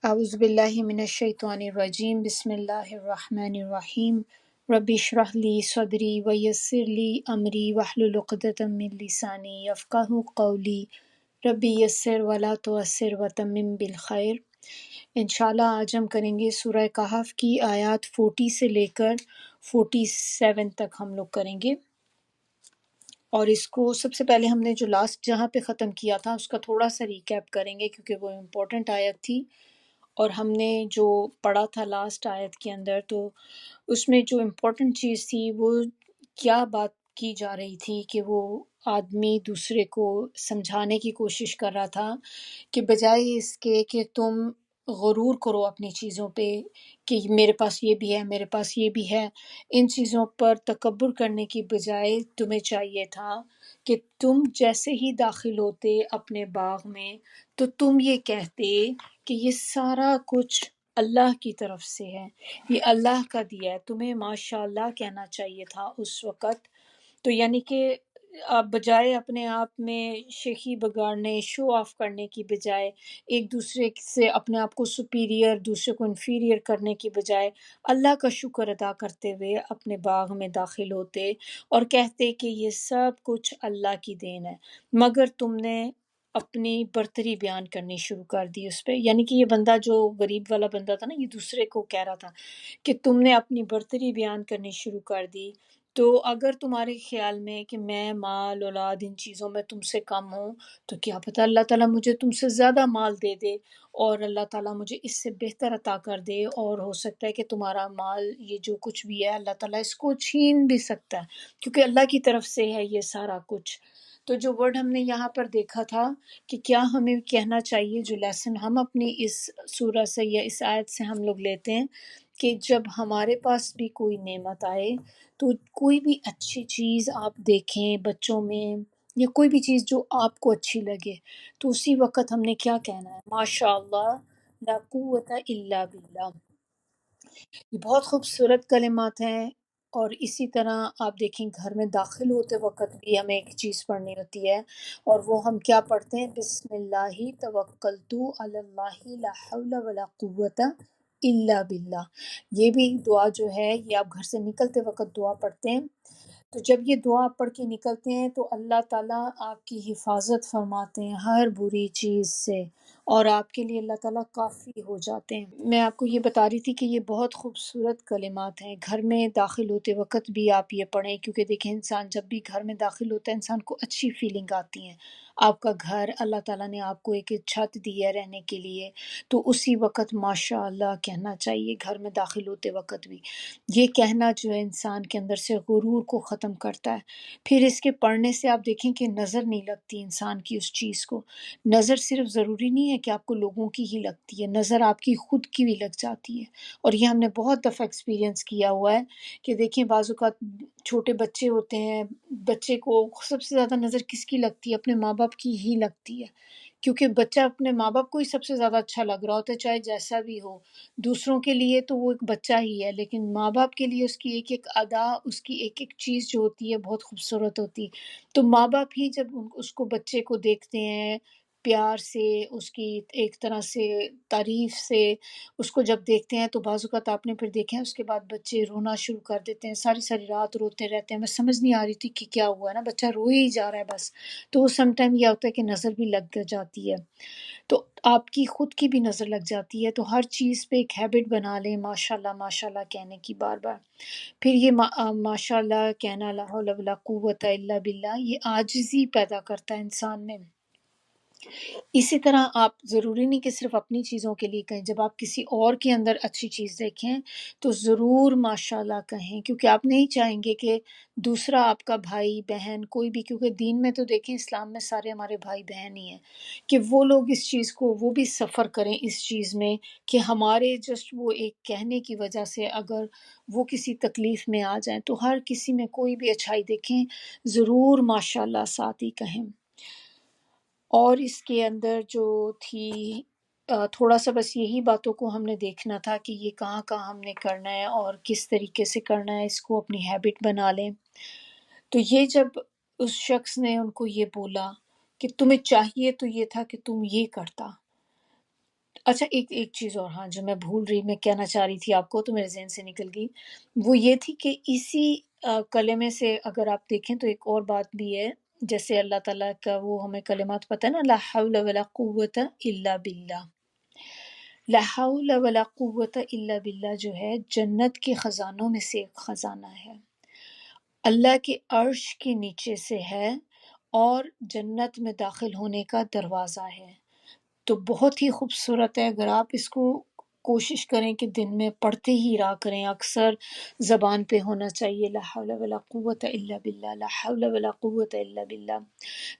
اعوذ باللہ من الشیطان الرجیم بسم اللہ الرحمن الرحیم رب اشرح لی صدری ویسر لی امری واحلل عقدۃ من لسانی یفقہوا قولی رب یسر ولا تعسر وتمم بالخیر۔ انشاءاللہ آج ہم کریں گے سورہ کہف کی آیات 40 سے لے کر 47 تک ہم لوگ کریں گے، اور اس کو سب سے پہلے ہم نے جو لاسٹ جہاں پہ ختم کیا تھا اس کا تھوڑا سا ریکیپ کریں گے کیونکہ وہ امپورٹنٹ آیت تھی، اور ہم نے جو پڑھا تھا لاسٹ آیت کے اندر تو اس میں جو امپورٹنٹ چیز تھی وہ کیا بات کی جا رہی تھی کہ وہ آدمی دوسرے کو سمجھانے کی کوشش کر رہا تھا کہ بجائے اس کے کہ تم غرور کرو اپنی چیزوں پہ کہ میرے پاس یہ بھی ہے، میرے پاس یہ بھی ہے، ان چیزوں پر تکبر کرنے کی بجائے تمہیں چاہیے تھا کہ تم جیسے ہی داخل ہوتے اپنے باغ میں تو تم یہ کہتے کہ یہ سارا کچھ اللہ کی طرف سے ہے، یہ اللہ کا دیا ہے، تمہیں ماشاء اللہ کہنا چاہیے تھا اس وقت۔ تو یعنی کہ آپ بجائے اپنے آپ میں شیخی بگاڑنے، شو آف کرنے کی بجائے، ایک دوسرے سے اپنے آپ کو سپیریئر دوسرے کو انفیریئر کرنے کی بجائے اللہ کا شکر ادا کرتے ہوئے اپنے باغ میں داخل ہوتے اور کہتے کہ یہ سب کچھ اللہ کی دین ہے، مگر تم نے اپنی برتری بیان کرنی شروع کر دی اس پہ۔ یعنی کہ یہ بندہ جو غریب والا بندہ تھا نا، یہ دوسرے کو کہہ رہا تھا کہ تم نے اپنی برتری بیان کرنی شروع کر دی۔ تو اگر تمہارے خیال میں کہ میں مال اولاد ان چیزوں میں تم سے کم ہوں تو کیا پتہ اللہ تعالیٰ مجھے تم سے زیادہ مال دے دے اور اللہ تعالیٰ مجھے اس سے بہتر عطا کر دے، اور ہو سکتا ہے کہ تمہارا مال یہ جو کچھ بھی ہے اللہ تعالیٰ اس کو چھین بھی سکتا ہے کیونکہ اللہ کی طرف سے ہے یہ سارا کچھ۔ تو جو ورڈ ہم نے یہاں پر دیکھا تھا کہ کیا ہمیں کہنا چاہیے، جو لیسن ہم اپنی اس سورہ سے یا اس آیت سے ہم لوگ لیتے ہیں کہ جب ہمارے پاس بھی کوئی نعمت آئے تو کوئی بھی اچھی چیز آپ دیکھیں بچوں میں یا کوئی بھی چیز جو آپ کو اچھی لگے تو اسی وقت ہم نے کیا کہنا ہے؟ ماشاء اللہ لا قوت الا باللہ۔ یہ بہت خوبصورت کلمات ہیں، اور اسی طرح آپ دیکھیں گھر میں داخل ہوتے وقت بھی ہمیں ایک چیز پڑھنی ہوتی ہے، اور وہ ہم کیا پڑھتے ہیں؟ بسم اللہ توکلت علی اللہ لا حول ولا قوت الا باللہ۔ یہ بھی دعا جو ہے یہ آپ گھر سے نکلتے وقت دعا پڑھتے ہیں، تو جب یہ دعا پڑھ کے نکلتے ہیں تو اللہ تعالیٰ آپ کی حفاظت فرماتے ہیں ہر بری چیز سے، اور آپ کے لیے اللہ تعالیٰ کافی ہو جاتے ہیں۔ میں آپ کو یہ بتا رہی تھی کہ یہ بہت خوبصورت کلمات ہیں، گھر میں داخل ہوتے وقت بھی آپ یہ پڑھیں، کیونکہ دیکھیں انسان جب بھی گھر میں داخل ہوتا ہے انسان کو اچھی فیلنگ آتی ہیں۔ آپ کا گھر اللہ تعالیٰ نے آپ کو ایک چھت دی ہے رہنے کے لیے، تو اسی وقت ماشاء اللہ کہنا چاہیے گھر میں داخل ہوتے وقت بھی۔ یہ کہنا جو ہے انسان کے اندر سے غرور کو ختم کرتا ہے۔ پھر اس کے پڑھنے سے آپ دیکھیں کہ نظر نہیں لگتی انسان کی اس چیز کو۔ نظر صرف ضروری نہیں ہے کہ آپ کو لوگوں کی ہی لگتی ہے، نظر آپ کی خود کی بھی لگ جاتی ہے، اور یہ ہم نے بہت دفعہ ایکسپیرینس کیا ہوا ہے کہ دیکھیں بعض اوقات چھوٹے بچے ہوتے ہیں، بچے کو سب سے زیادہ نظر کس کی لگتی ہے؟ اپنے ماں باپ کی ہی لگتی ہے، کیونکہ بچہ اپنے ماں باپ کو ہی سب سے زیادہ اچھا لگ رہا ہوتا ہے چاہے جیسا بھی ہو۔ دوسروں کے لیے تو وہ ایک بچہ ہی ہے، لیکن ماں باپ کے لیے اس کی ایک ایک ادا، اس کی ایک ایک چیز جو ہوتی ہے بہت خوبصورت ہوتی ہے۔ تو ماں باپ ہی جب اس کو بچے کو دیکھتے ہیں پیار سے، اس کی ایک طرح سے تعریف سے اس کو جب دیکھتے ہیں، تو بعض اوقات آپ نے پھر دیکھیں اس کے بعد بچے رونا شروع کر دیتے ہیں، ساری ساری رات روتے رہتے ہیں، میں سمجھ نہیں آ رہی تھی کہ کیا ہوا ہے نا، بچہ روئے ہی جا رہا ہے بس۔ تو سم ٹائم یہ ہوتا ہے کہ نظر بھی لگ جاتی ہے، تو آپ کی خود کی بھی نظر لگ جاتی ہے۔ تو ہر چیز پہ ایک ہیبٹ بنا لیں ماشاء اللہ کہنے کی بار بار۔ پھر یہ ماشاء اللہ کہنا، لا حول ولا قوت الا باللہ، یہ عاجزی پیدا کرتا ہے انسان میں۔ اسی طرح آپ ضروری نہیں کہ صرف اپنی چیزوں کے لیے کہیں، جب آپ کسی اور کے اندر اچھی چیز دیکھیں تو ضرور ماشاءاللہ کہیں، کیونکہ آپ نہیں چاہیں گے کہ دوسرا آپ کا بھائی بہن کوئی بھی، کیونکہ دین میں تو دیکھیں اسلام میں سارے ہمارے بھائی بہن ہی ہیں، کہ وہ لوگ اس چیز کو وہ بھی سفر کریں اس چیز میں کہ ہمارے جسٹ وہ ایک کہنے کی وجہ سے اگر وہ کسی تکلیف میں آ جائیں، تو ہر کسی میں کوئی بھی اچھائی دیکھیں ضرور ماشاءاللہ ساتھ ہی کہیں۔ اور اس کے اندر جو تھی تھوڑا سا بس یہی باتوں کو ہم نے دیکھنا تھا کہ یہ کہاں کہاں ہم نے کرنا ہے اور کس طریقے سے کرنا ہے، اس کو اپنی ہیبٹ بنا لیں۔ تو یہ جب اس شخص نے ان کو یہ بولا کہ تمہیں چاہیے تو یہ تھا کہ تم یہ کرتا، اچھا ایک چیز اور، ہاں جو میں بھول رہی، میں کہنا چاہ رہی تھی آپ کو تو میرے ذہن سے نکل گئی، وہ یہ تھی کہ اسی کلمے سے اگر آپ دیکھیں تو ایک اور بات بھی ہے، جیسے اللہ تعالیٰ کا وہ ہمیں کلمات پتہ ہے نا، لا حول ولا قوت الا باللہ، لا حول ولا قوت الا باللہ جو ہے جنت کے خزانوں میں سے ایک خزانہ ہے، اللہ کے عرش کے نیچے سے ہے، اور جنت میں داخل ہونے کا دروازہ ہے۔ تو بہت ہی خوبصورت ہے، اگر آپ اس کو کوشش کریں کہ دن میں پڑھتے ہی رہا کریں، اکثر زبان پہ ہونا چاہیے لا حول ولا قوت الا باللہ، لا حول ولا قوت الا باللہ،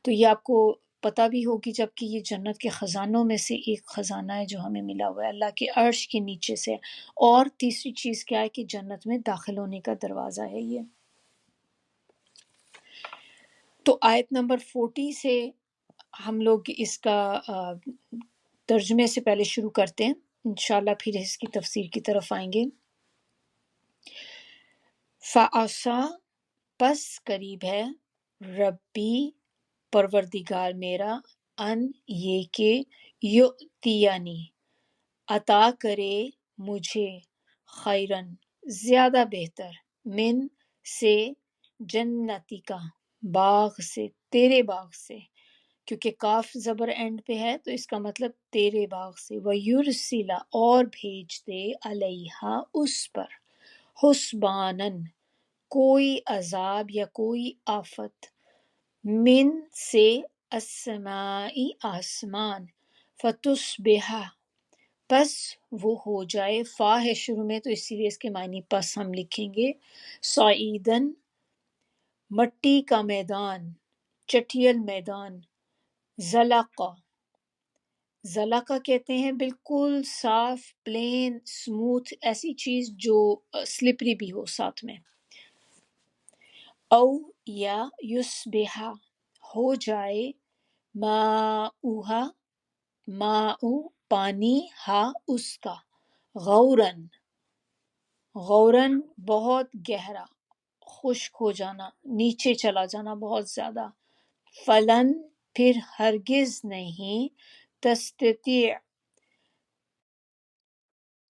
تو یہ آپ کو پتہ بھی ہوگی، جب کہ یہ جنت کے خزانوں میں سے ایک خزانہ ہے جو ہمیں ملا ہوا ہے اللہ کے عرش کے نیچے سے۔ اور تیسری چیز کیا ہے کہ جنت میں داخل ہونے کا دروازہ ہے یہ۔ تو آیت نمبر 40 سے ہم لوگ اس کا ترجمے سے پہلے شروع کرتے ہیں، انشاءاللہ پھر اس کی تفسیر کی طرف آئیں گے۔ فَعَصَا پس قریب ہے، ربی پروردگار میرا، ان یہ کہ یؤتینی عطا کرے مجھے، خیرن زیادہ بہتر، من سے، جنتی کا باغ سے، تیرے باغ سے، کیونکہ کاف زبر اینڈ پہ ہے تو اس کا مطلب تیرے باغ سے، وَيُرْسِلَ اور بھیج دے، علیہا اس پر، حسبانن کوئی عذاب یا کوئی آفت، من سے، السمائی آسمان، فتصبح پس وہ ہو جائے، فا ہے شروع میں تو اسی لیے اس کے معنی پس ہم لکھیں گے، صعیدن مٹی کا میدان، چٹیل میدان، زلقہ زلقہ کہتے ہیں بالکل صاف پلین سموتھ، ایسی چیز جو سلپری بھی ہو ساتھ میں، او یا یصبح ہو جائے، ماؤہا ماؤ پانی، ہا اس کا، غورن غورن بہت گہرا، خشک ہو جانا، نیچے چلا جانا بہت زیادہ، فلن پھر ہرگز نہیں، تستطیع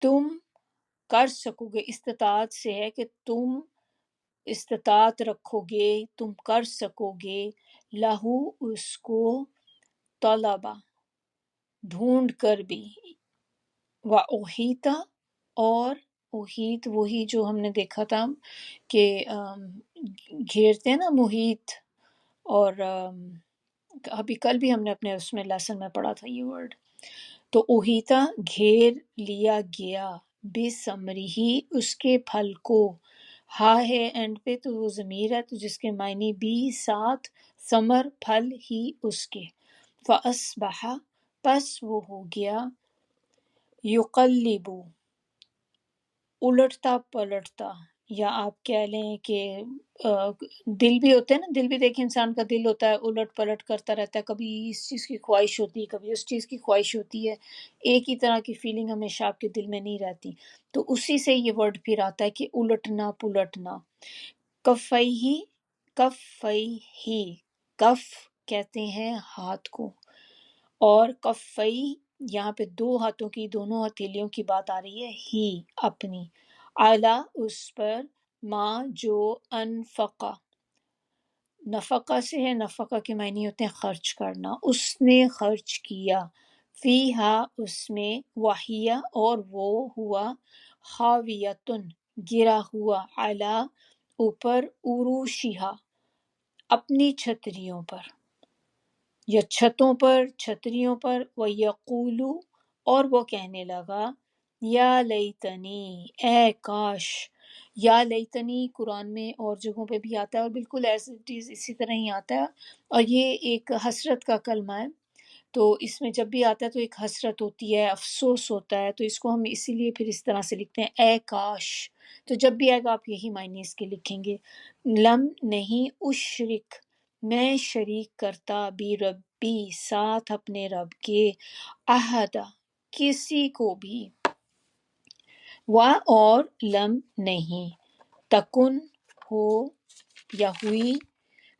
تم کر سکو گے، استطاعت سے ہے کہ تم استطاعت رکھو گے، تم کر سکو گے، لہو اس کو، طلبا ڈھونڈ کر بھی، وَأُحِیطَ اور احیط وہی جو ہم نے دیکھا تھا کہ گھیرتے ہیں نا محیط، اور ابھی کل بھی ہم نے اپنے اس میں لیسن میں پڑھا تھا یہ ورڈ، تو احیطہ گھیر لیا گیا، بثمرہ اس کے پھل کو، ہا ہے اینڈ پہ تو وہ ضمیر ہے تو جس کے معنی بھی ساتھ، ثمر پھل ہی اس کے، فَأَصْبَحَ پس وہ ہو گیا، یقلب الٹتا پلٹتا، یا آپ کہہ لیں کہ دل بھی ہوتے ہیں نا، دل بھی دیکھیں انسان کا دل ہوتا ہے، الٹ پلٹ کرتا رہتا ہے، کبھی اس چیز کی خواہش ہوتی ہے کبھی اس چیز کی خواہش ہوتی ہے، ایک ہی طرح کی فیلنگ ہمیشہ آپ کے دل میں نہیں رہتی، تو اسی سے یہ ورڈ پھر آتا ہے کہ الٹنا پلٹنا۔ کفیہ کفیہ کف کہتے ہیں ہاتھ کو، اور کفی یہاں پہ دو ہاتھوں کی، دونوں ہتھیلیوں کی بات آ رہی ہے، ہی اپنی، اعلیٰ اس پر، ماں جو، انفقہ نفقہ سے ہے، نفقہ کے معنی ہوتے ہیں خرچ کرنا، اس نے خرچ کیا، فیہا اس میں، وہیا اور وہ ہوا، خاویتن گرا ہوا، علی اوپر، عروشہا اپنی چھتریوں پر یا چھتوں پر، چھتریوں پر، وَيَقُولُ اور وہ کہنے لگا، یا لیتنی اے کاش، یا لیتنی قرآن میں اور جگہوں پہ بھی آتا ہے اور بالکل ایز اٹ از اسی طرح ہی آتا ہے، اور یہ ایک حسرت کا کلمہ ہے، تو اس میں جب بھی آتا ہے تو ایک حسرت ہوتی ہے، افسوس ہوتا ہے، تو اس کو ہم اسی لیے پھر اس طرح سے لکھتے ہیں اے کاش، تو جب بھی آئے گا آپ یہی معنی اس کے لکھیں گے، لم نہیں، اشرک میں شریک کرتا، بھی ربی ساتھ اپنے رب کے، احدا کسی کو بھی، و اور لم نہیں، تکن ہو یا ہوئی،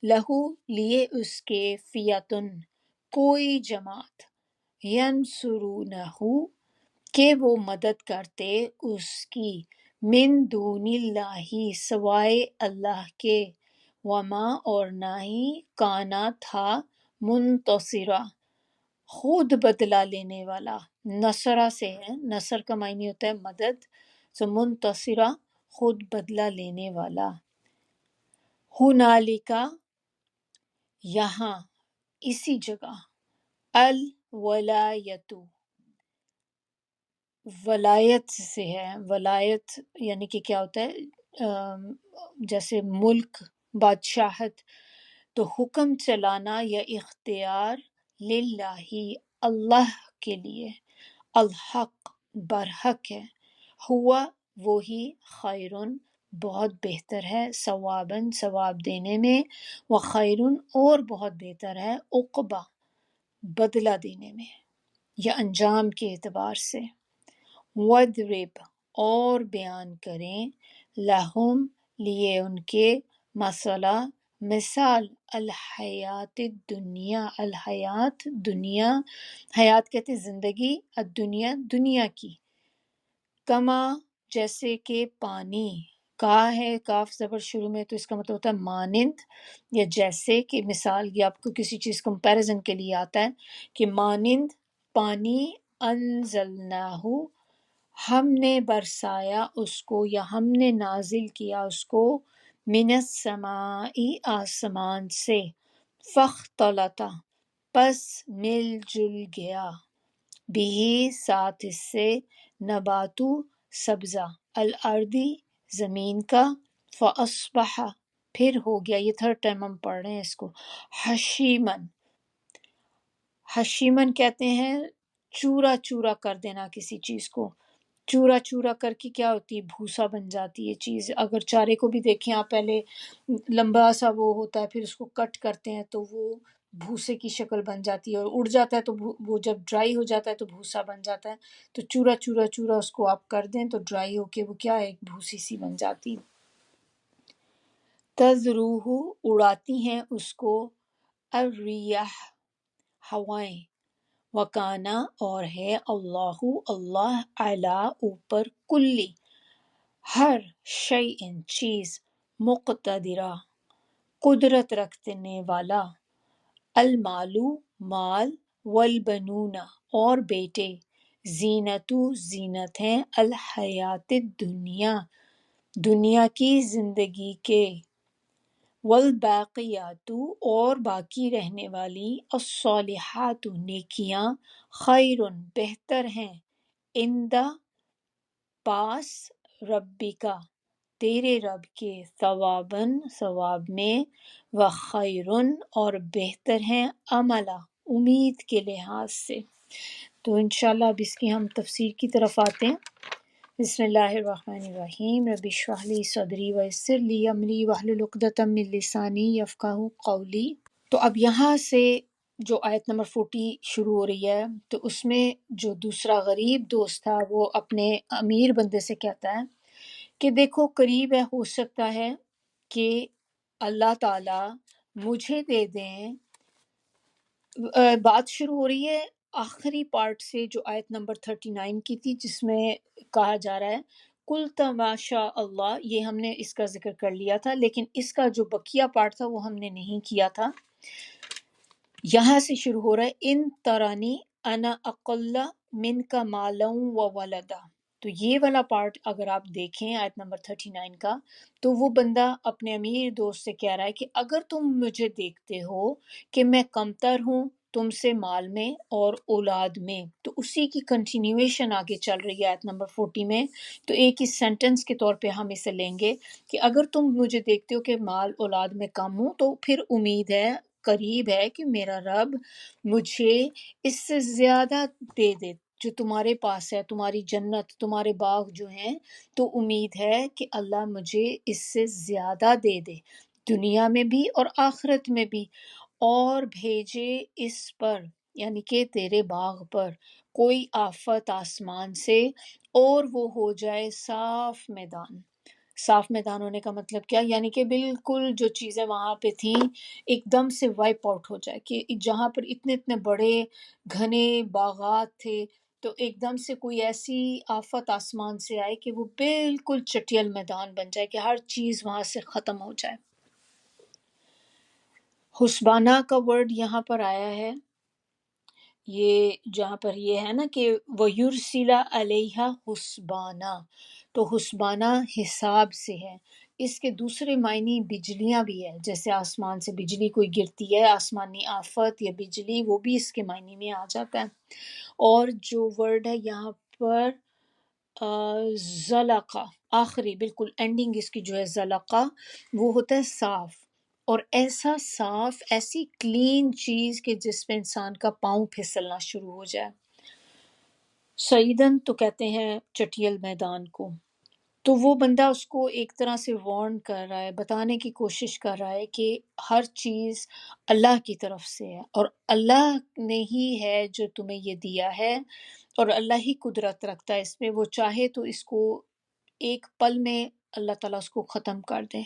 لہو لیے اس کے، فیاتن کوئی جماعت، ینصرونہ کہ وہ مدد کرتے اس کی، من دون اللہ سوائے اللہ کے، وما اور نہ ہی کانا تھا، منتصرا خود بدلہ لینے والا، نصرہ سے ہے، نصر کا معنی ہوتا ہے مدد، سو منتصرہ خود بدلہ لینے والا۔ ہنالکا یہاں، اسی جگہ، الولایت ولایت سے ہے، ولایت یعنی کہ کیا ہوتا ہے، جیسے ملک، بادشاہت، تو حکم چلانا یا اختیار، للہ اللہ کے لیے، الحق برحق ہے، ہوا وہی، خیرن بہت بہتر ہے، ثواباً ثواب دینے میں، وخیرن اور بہت بہتر ہے، عقبہ بدلہ دینے میں یا انجام کے اعتبار سے۔ وَاضْرِبْ اور بیان کریں، لَہُم لیے ان کے، مسئلہ مثال، الحیات الدنیا الحیات دنیا، حیات کہتے ہیں زندگی، الدنیا دنیا کی، کما جیسے کہ پانی، کا ہے کاف زبر شروع میں تو اس کا مطلب ہوتا ہے مانند یا جیسے کہ، مثال یہ آپ کو کسی چیز کمپیریزن کے لیے آتا ہے کہ مانند پانی، انزلناہ ہم نے برسایا اس کو یا ہم نے نازل کیا اس کو، من السماء آسمان سے، فاختلط پس مل جل گیا، بھی ساتھ اس سے، نباتو سبزہ، الارضی زمین کا، فاصبح پھر ہو گیا، یہ تھرڈ ٹائم ہم پڑھ رہے ہیں اس کو، حشیمن، حشیمن کہتے ہیں چورا چورا کر دینا کسی چیز کو، چورا چورا کر کے کیا ہوتی ہے، بھوسا بن جاتی ہے چیز۔ اگر چارے کو بھی دیکھیں آپ، پہلے لمبا سا وہ ہوتا ہے، پھر اس کو کٹ کرتے ہیں تو وہ بھوسے کی شکل بن جاتی ہے، اور اڑ جاتا ہے تو وہ جب ڈرائی ہو جاتا ہے تو بھوسا بن جاتا ہے، تو چورا چورا چورا اس کو آپ کر دیں تو ڈرائی ہو کے وہ کیا ہے، ایک بھوسی سی بن جاتی۔ تذروہ اڑاتی ہیں اس کو، الریاح ہوائیں، وکانا اور ہے، اللہ اللہ، علی اوپر، کلی ہر، شیء چیز، مقتدرہ قدرت رکھنے والا، المالو مال، والبنون اور بیٹے، زینتو زینت ہیں، الحیات الدنیا دنیا کی زندگی کے، والباقیات اور باقی رہنے والی، الصالحات نیکیاں، خیر بہتر ہیں، عند پاس، ربکا تیرے رب کے، ثواباً ثواب میں، وخیرن اور بہتر ہیں، عملا امید کے لحاظ سے۔ تو انشاءاللہ اب اس کی ہم تفسیر کی طرف آتے ہیں۔ بسم اللہ الرحمن الرحیم، رب اشرح لی صدری ویسر لی امری واحلل عقدۃ من لسانی یفقہوا قولی۔ تو اب یہاں سے جو آیت نمبر 40 شروع ہو رہی ہے، تو اس میں جو دوسرا غریب دوست تھا وہ اپنے امیر بندے سے کہتا ہے کہ دیکھو قریب ہے، ہو سکتا ہے کہ اللہ تعالیٰ مجھے دے دیں۔ بات شروع ہو رہی ہے آخری پارٹ سے جو آیت نمبر 39 کی تھی، جس میں کہا جا رہا ہے کل تماشا اللہ، یہ ہم نے اس کا ذکر کر لیا تھا، لیکن اس کا جو بقیہ پارٹ تھا وہ ہم نے نہیں کیا تھا۔ یہاں سے شروع ہو رہا ہے، ان ترانی انا اقل من کا مالا و ولدا۔ تو یہ والا پارٹ اگر آپ دیکھیں آیت نمبر 39 کا، تو وہ بندہ اپنے امیر دوست سے کہہ رہا ہے کہ اگر تم مجھے دیکھتے ہو کہ میں کمتر ہوں تم سے مال میں اور اولاد میں، تو اسی کی کنٹینیویشن آگے چل رہی ہے آیت نمبر 40 میں۔ تو ایک ہی سینٹنس کے طور پہ ہم اسے لیں گے کہ اگر تم مجھے دیکھتے ہو کہ مال اولاد میں کم ہوں، تو پھر امید ہے، قریب ہے کہ میرا رب مجھے اس سے زیادہ دے دے، جو تمہارے پاس ہے، تمہاری جنت، تمہارے باغ جو ہیں، تو امید ہے کہ اللہ مجھے اس سے زیادہ دے دے، دنیا میں بھی اور آخرت میں بھی، اور بھیجے اس پر یعنی کہ تیرے باغ پر کوئی آفت آسمان سے، اور وہ ہو جائے صاف میدان۔ صاف میدان ہونے کا مطلب کیا؟ یعنی کہ بالکل جو چیزیں وہاں پہ تھیں ایک دم سے وائپ آؤٹ ہو جائے، کہ جہاں پر اتنے اتنے بڑے گھنے باغات تھے تو ایک دم سے کوئی ایسی آفت آسمان سے آئے کہ وہ بالکل چٹیل میدان بن جائے، کہ ہر چیز وہاں سے ختم ہو جائے۔ حسبانہ کا ورڈ یہاں پر آیا ہے، یہ جہاں پر یہ ہے نا کہ وَيُرْسِلَ عَلَيْهَا حسبانہ، تو حسبانہ حساب سے ہے۔ اس کے دوسرے معنی بجلیاں بھی ہے، جیسے آسمان سے بجلی کوئی گرتی ہے، آسمانی آفت یا بجلی، وہ بھی اس کے معنی میں آ جاتا ہے۔ اور جو ورڈ ہے یہاں پر زلقہ، آخری بالکل اینڈنگ اس کی جو ہے زلقہ، وہ ہوتا ہے صاف، اور ایسا صاف، ایسی کلین چیز کہ جس میں انسان کا پاؤں پھسلنا شروع ہو جائے۔ سعیدن تو کہتے ہیں چٹیل میدان کو، تو وہ بندہ اس کو ایک طرح سے وارن کر رہا ہے، بتانے کی کوشش کر رہا ہے کہ ہر چیز اللہ کی طرف سے ہے، اور اللہ نے ہی ہے جو تمہیں یہ دیا ہے، اور اللہ ہی قدرت رکھتا ہے اس میں، وہ چاہے تو اس کو ایک پل میں اللہ تعالیٰ اس کو ختم کر دیں۔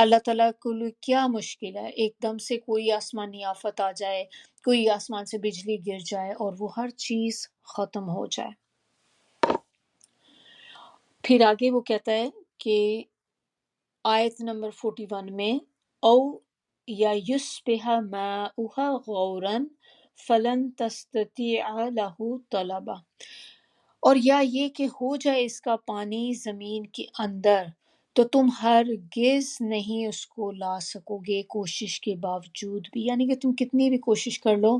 اللہ تعالیٰ کو لیے کیا مشکل ہے، ایک دم سے کوئی آسمانی آفت آ جائے، کوئی آسمان سے بجلی گر جائے اور وہ ہر چیز ختم ہو جائے۔ پھر آگے وہ کہتا ہے کہ آیت نمبر 41 میں، او یا یصبح ماؤها غورا فلن تستطیع له طلبا، اور یا یہ کہ ہو جائے اس کا پانی زمین کے اندر، تو تم ہرگز نہیں اس کو لا سکو گے کوشش کے باوجود بھی، یعنی کہ تم کتنی بھی کوشش کر لو،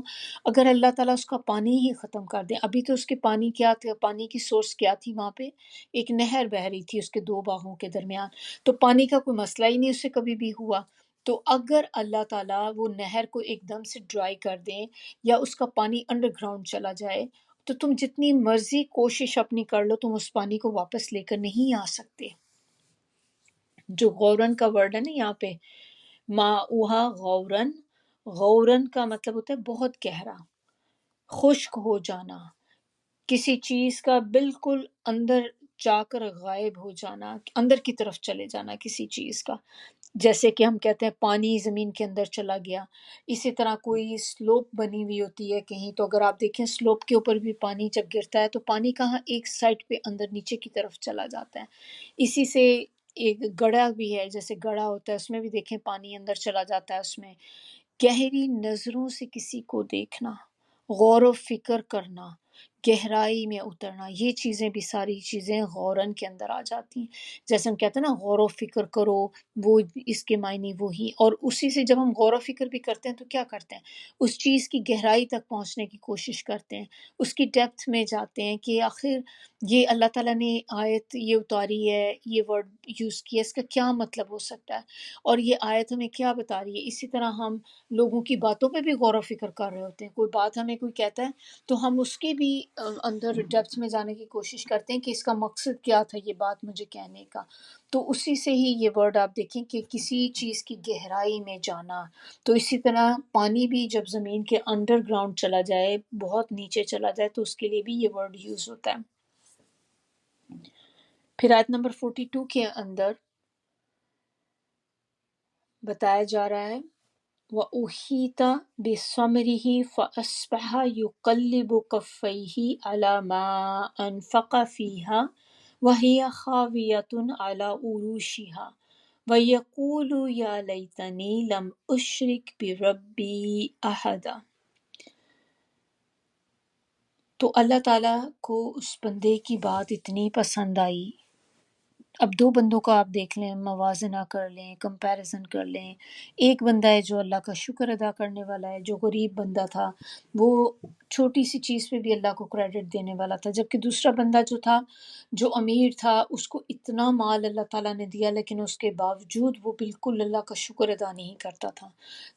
اگر اللہ تعالیٰ اس کا پانی ہی ختم کر دے۔ ابھی تو اس کے پانی کیا تھا، پانی کی سورس کیا تھی وہاں پہ، ایک نہر بہہ رہی تھی اس کے دو باغوں کے درمیان، تو پانی کا کوئی مسئلہ ہی نہیں اس سے کبھی بھی ہوا۔ تو اگر اللہ تعالیٰ وہ نہر کو ایک دم سے ڈرائی کر دیں، یا اس کا پانی انڈر گراؤنڈ چلا جائے، تو تم جتنی مرضی کوشش اپنی کر لو، تم اس پانی کو واپس لے کر نہیں آ سکتے۔ جو غورن کا ورڈ ہے نا یہاں پہ، ماؤہا غورن، غورن کا مطلب ہوتا ہے بہت گہرا، خشک ہو جانا، کسی چیز کا بالکل اندر جا کر غائب ہو جانا، اندر کی طرف چلے جانا کسی چیز کا، جیسے کہ ہم کہتے ہیں پانی زمین کے اندر چلا گیا۔ اسی طرح کوئی سلوپ بنی ہوئی ہوتی ہے کہیں، تو اگر آپ دیکھیں سلوپ کے اوپر بھی پانی جب گرتا ہے تو پانی کہاں ایک سائڈ پہ اندر نیچے کی طرف چلا جاتا ہے۔ اسی سے ایک گڑھا بھی ہے، جیسے گڑھا ہوتا ہے اس میں بھی دیکھیں پانی اندر چلا جاتا ہے اس میں۔ گہری نظروں سے کسی کو دیکھنا، غور و فکر کرنا، گہرائی میں اترنا، یہ چیزیں بھی ساری چیزیں غورن کے اندر آ جاتی ہیں۔ جیسے ہم کہتے ہیں نا غور و فکر کرو، وہ اس کے معنی وہی، اور اسی سے جب ہم غور و فکر بھی کرتے ہیں تو کیا کرتے ہیں، اس چیز کی گہرائی تک پہنچنے کی کوشش کرتے ہیں، اس کی ڈیپتھ میں جاتے ہیں کہ آخر یہ اللہ تعالیٰ نے آیت یہ اتاری ہے، یہ ورڈ یوز کیا، اس کا کیا مطلب ہو سکتا ہے، اور یہ آیت ہمیں کیا بتا رہی ہے۔ اسی طرح ہم لوگوں کی باتوں پہ بھی غور و فکر کر رہے ہوتے ہیں، کوئی بات ہمیں کوئی کہتا ہے تو ہم اس کے بھی اندر ڈیپتھ میں جانے کی کوشش کرتے ہیں کہ اس کا مقصد کیا تھا یہ بات مجھے کہنے کا۔ تو اسی سے ہی یہ ورڈ آپ دیکھیں کہ کسی چیز کی گہرائی میں جانا۔ تو اسی طرح پانی بھی جب زمین کے انڈر گراؤنڈ چلا جائے، بہت نیچے چلا جائے، تو اس کے لیے بھی یہ ورڈ یوز ہوتا ہے۔ پھر آیت نمبر 42 کے اندر بتایا جا رہا ہے، وَأُحِيطَ بِثَمَرِهِ فَأَصْبَحَ يُقَلِّبُ كَفَّيْهِ عَلَى مَا أَنفَقَ فِيهَا وَهِيَ خَاوِيَةٌ عَلَى عُرُوشِهَا وَيَقُولُ يَا لَيْتَنِي لَمْ أُشْرِكْ بِرَبِّي أَحَدًا۔ تو اللہ تعالیٰ کو اس بندے کی بات اتنی پسند آئی۔ اب دو بندوں کا آپ دیکھ لیں، موازنہ کر لیں، کمپیریزن کر لیں۔ ایک بندہ ہے جو اللہ کا شکر ادا کرنے والا ہے، جو غریب بندہ تھا وہ چھوٹی سی چیز پہ بھی اللہ کو کریڈٹ دینے والا تھا، جبکہ دوسرا بندہ جو تھا، جو امیر تھا، اس کو اتنا مال اللہ تعالیٰ نے دیا لیکن اس کے باوجود وہ بالکل اللہ کا شکر ادا نہیں کرتا تھا۔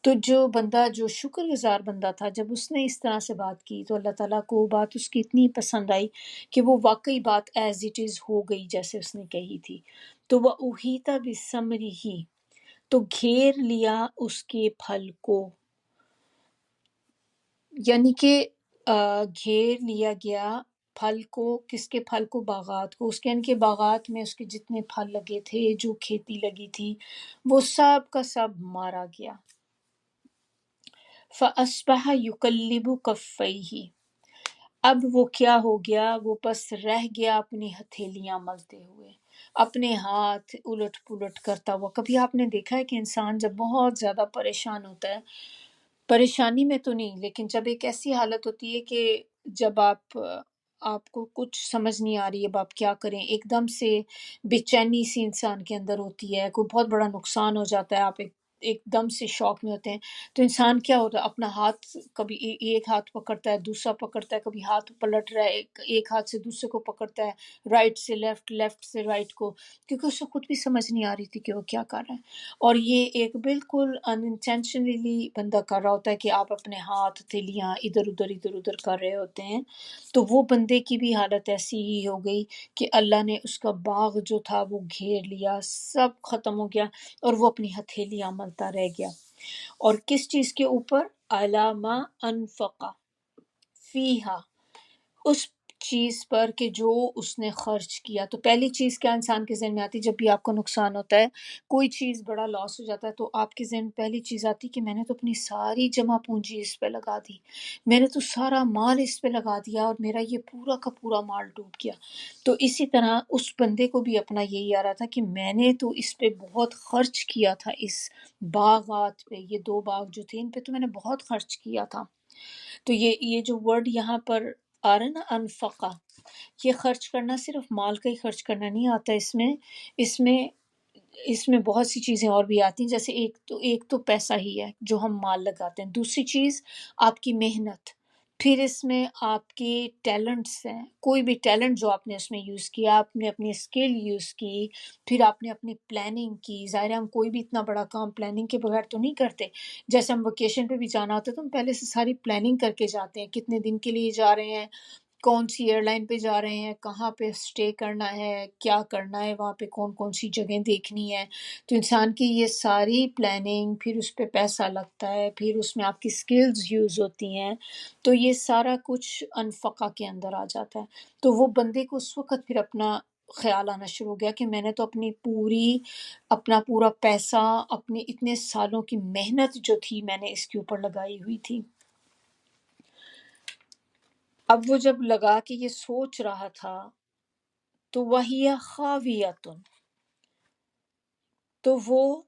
تو جو بندہ جو شکر گزار بندہ تھا، جب اس نے اس طرح سے بات کی تو اللہ تعالیٰ کو وہ بات اس کی اتنی پسند آئی کہ وہ واقعی بات ایز اٹ از ہو گئی جیسے اس نے کہی تھی۔ تو وہ احیطہ بثمرہ، تو گھیر لیا اس کے پھل کو، یعنی کہ گھیر لیا گیا پھل کو، کس کے پھل کو، باغات کو، اس کے یعنی کہ باغات میں اس کے جتنے پھل لگے تھے، جو کھیتی لگی تھی، وہ سب کا سب مارا گیا۔ فَأَصْبَحَ يُقَلِّبُ كَفَّيْهِ، اب وہ کیا ہو گیا، وہ بس رہ گیا اپنی ہتھیلیاں ملتے ہوئے، اپنے ہاتھ الٹ پلٹ کرتا ہوا۔ کبھی آپ نے دیکھا ہے کہ انسان جب بہت زیادہ پریشان ہوتا ہے، پریشانی میں تو نہیں لیکن جب ایک ایسی حالت ہوتی ہے کہ جب آپ کو کچھ سمجھ نہیں آ رہی ہے اب آپ کیا کریں، ایک دم سے بے چینی سی انسان کے اندر ہوتی ہے، کوئی بہت بڑا نقصان ہو جاتا ہے، آپ ایک دم سے شوق میں ہوتے ہیں، تو انسان کیا ہوتا ہے اپنا ہاتھ کبھی ایک ہاتھ پکڑتا ہے، دوسرا پکڑتا ہے، کبھی ہاتھ پلٹ رہا ہے، ایک ہاتھ سے دوسرے کو پکڑتا ہے، رائٹ سے لیفٹ، لیفٹ سے رائٹ کو، کیونکہ اس کو خود بھی سمجھ نہیں آ رہی تھی کہ وہ کیا کر رہا ہے۔ اور یہ ایک بالکل انٹینشنلی بندہ کر رہا ہوتا ہے کہ آپ اپنے ہاتھ ہتھیلیاں ادھر ادھر کر رہے ہوتے ہیں، تو وہ بندے کی بھی حالت ایسی ہی ہو گئی کہ اللہ نے اس کا باغ جو تھا وہ گھیر لیا، سب ختم ہو گیا، اور وہ اپنی ہتھیلیاں ملتا رہ گیا۔ اور کس چیز کے اوپر؟ علامہ انفقا فیہا، اس چیز پر کہ جو اس نے خرچ کیا۔ تو پہلی چیز کیا انسان کے ذہن میں آتی، جب بھی آپ کو نقصان ہوتا ہے، کوئی چیز بڑا لاس ہو جاتا ہے، تو آپ کے ذہن میں پہلی چیز آتی کہ میں نے تو اپنی ساری جمع پونجی اس پہ لگا دی، میں نے تو سارا مال اس پہ لگا دیا اور میرا یہ پورا کا پورا مال ڈوب گیا۔ تو اسی طرح اس بندے کو بھی اپنا یہی آ رہا تھا کہ میں نے تو اس پہ بہت خرچ کیا تھا، اس باغات پہ، یہ 2 باغ جو تھے ان پہ تو میں نے بہت خرچ کیا تھا۔ تو یہ جو ورڈ یہاں پر آ رہا ہے نا انفقہ، یہ خرچ کرنا صرف مال کا ہی خرچ کرنا نہیں آتا، اس میں اس میں بہت سی چیزیں اور بھی آتی ہیں، جیسے ایک تو پیسہ ہی ہے جو ہم مال لگاتے ہیں، دوسری چیز آپ کی محنت، پھر اس میں آپ کے ٹیلنٹس ہیں، کوئی بھی ٹیلنٹ جو آپ نے اس میں یوز کیا، آپ نے اپنی اسکل یوز کی، پھر آپ نے اپنی پلاننگ کی۔ ظاہر ہے ہم کوئی بھی اتنا بڑا کام پلاننگ کے بغیر تو نہیں کرتے، جیسے ہم ویکیشن پہ بھی جانا ہوتا ہے تو ہم پہلے سے ساری پلاننگ کر کے جاتے ہیں، کتنے دن کے لیے جا رہے ہیں، کون سی ایئر لائن پہ جا رہے ہیں، کہاں پہ اسٹے کرنا ہے، کیا کرنا ہے وہاں پہ، کون کون سی جگہیں دیکھنی ہے۔ تو انسان کی یہ ساری پلاننگ، پھر اس پہ پیسہ لگتا ہے، پھر اس میں آپ کی سکلز یوز ہوتی ہیں، تو یہ سارا کچھ انفقہ کے اندر آ جاتا ہے۔ تو وہ بندے کو اس وقت پھر اپنا خیال آنا شروع ہو گیا کہ میں نے تو اپنا پورا پیسہ، اپنے اتنے سالوں کی محنت جو تھی میں نے اس کے اوپر لگائی ہوئی تھی۔ اب وہ جب لگا کے یہ سوچ رہا تھا تو وہی خاویتن، تو وہ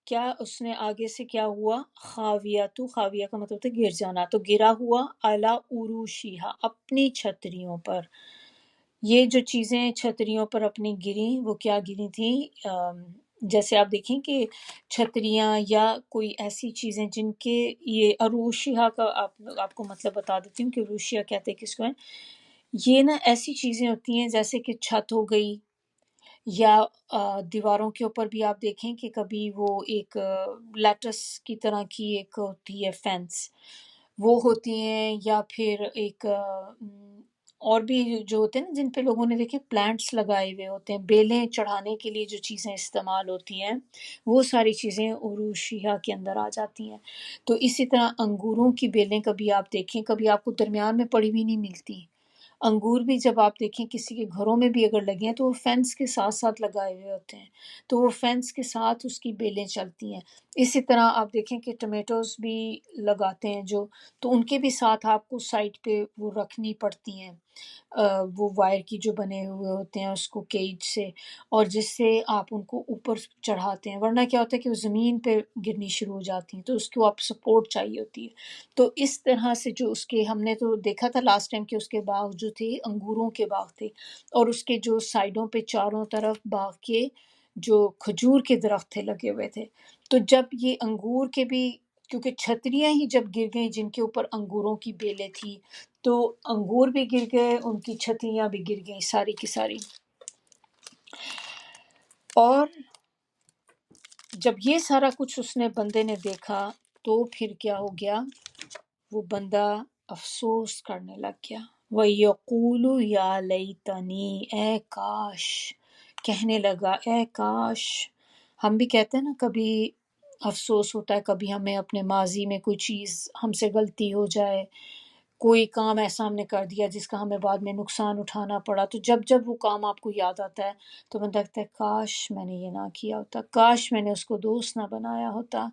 کیا اس نے آگے سے کیا ہوا، خاویہ خاویہ کا مطلب تھا گر جانا، تو گرا ہوا اعلی عروشیہا، اپنی چھتریوں پر۔ یہ جو چیزیں چھتریوں پر اپنی گریں وہ کیا گری تھیں؟ جیسے آپ دیکھیں کہ چھتریاں یا کوئی ایسی چیزیں جن کے یہ عروشیہ کا آپ کو مطلب بتا دیتی ہوں کہ عروشیہ کہتے ہیں کس کو ہے۔ یہ نا ایسی چیزیں ہوتی ہیں جیسے کہ چھت ہو گئی، یا دیواروں کے اوپر بھی آپ دیکھیں کہ کبھی وہ ایک لیٹس کی طرح کی ایک ہوتی ہے فینس، وہ ہوتی ہیں، یا پھر ایک اور بھی جو ہوتے ہیں نا جن پہ لوگوں نے دیکھے پلانٹس لگائے ہوئے ہوتے ہیں، بیلیں چڑھانے کے لیے جو چیزیں استعمال ہوتی ہیں، وہ ساری چیزیں عروشیہ کے اندر آ جاتی ہیں۔ تو اسی طرح انگوروں کی بیلیں کبھی آپ دیکھیں، کبھی آپ کو درمیان میں پڑی ہوئی نہیں ملتی۔ انگور بھی جب آپ دیکھیں کسی کے گھروں میں بھی اگر لگے ہیں تو وہ فینس کے ساتھ ساتھ لگائے ہوئے ہوتے ہیں، تو وہ فینس کے ساتھ اس کی بیلیں چلتی ہیں۔ اسی طرح آپ دیکھیں کہ ٹمیٹوز بھی لگاتے ہیں جو، تو ان کے بھی ساتھ آپ کو سائڈ پہ وہ رکھنی پڑتی ہیں، وہ وائر کی جو بنے ہوئے ہوتے ہیں اس کو کیج سے، اور جس سے آپ ان کو اوپر چڑھاتے ہیں، ورنہ کیا ہوتا ہے کہ وہ زمین پہ گرنی شروع ہو جاتی ہیں، تو اس کو آپ سپورٹ چاہیے ہوتی ہے۔ تو اس طرح سے جو اس کے، ہم نے تو دیکھا تھا لاسٹ ٹائم کہ اس کے باغ جو تھے انگوروں کے باغ تھے، اور اس کے جو سائڈوں پہ چاروں طرف باغ کے جو کھجور کے درخت تھے لگے ہوئے تھے۔ تو جب یہ انگور کے بھی، کیونکہ چھتریاں ہی جب گر گئیں جن کے اوپر انگوروں کی بیلیں تھی، تو انگور بھی گر گئے، ان کی چھتریاں بھی گر گئیں ساری کی ساری۔ اور جب یہ سارا کچھ اس نے بندے نے دیکھا تو پھر کیا ہو گیا، وہ بندہ افسوس کرنے لگ گیا۔ وَيَقُولُ يَا لَيْتَنِي، اے کاش، کہنے لگا اے کاش۔ ہم بھی کہتے ہیں نا کبھی افسوس ہوتا ہے، کبھی ہمیں اپنے ماضی میں کوئی چیز ہم سے غلطی ہو جائے، کوئی کام ایسا ہم نے کر دیا جس کا ہمیں بعد میں نقصان اٹھانا پڑا، تو جب جب وہ کام آپ کو یاد آتا ہے تو بندہ کہتا ہے کاش میں نے یہ نہ کیا ہوتا، کاش میں نے اس کو دوست نہ بنایا ہوتا،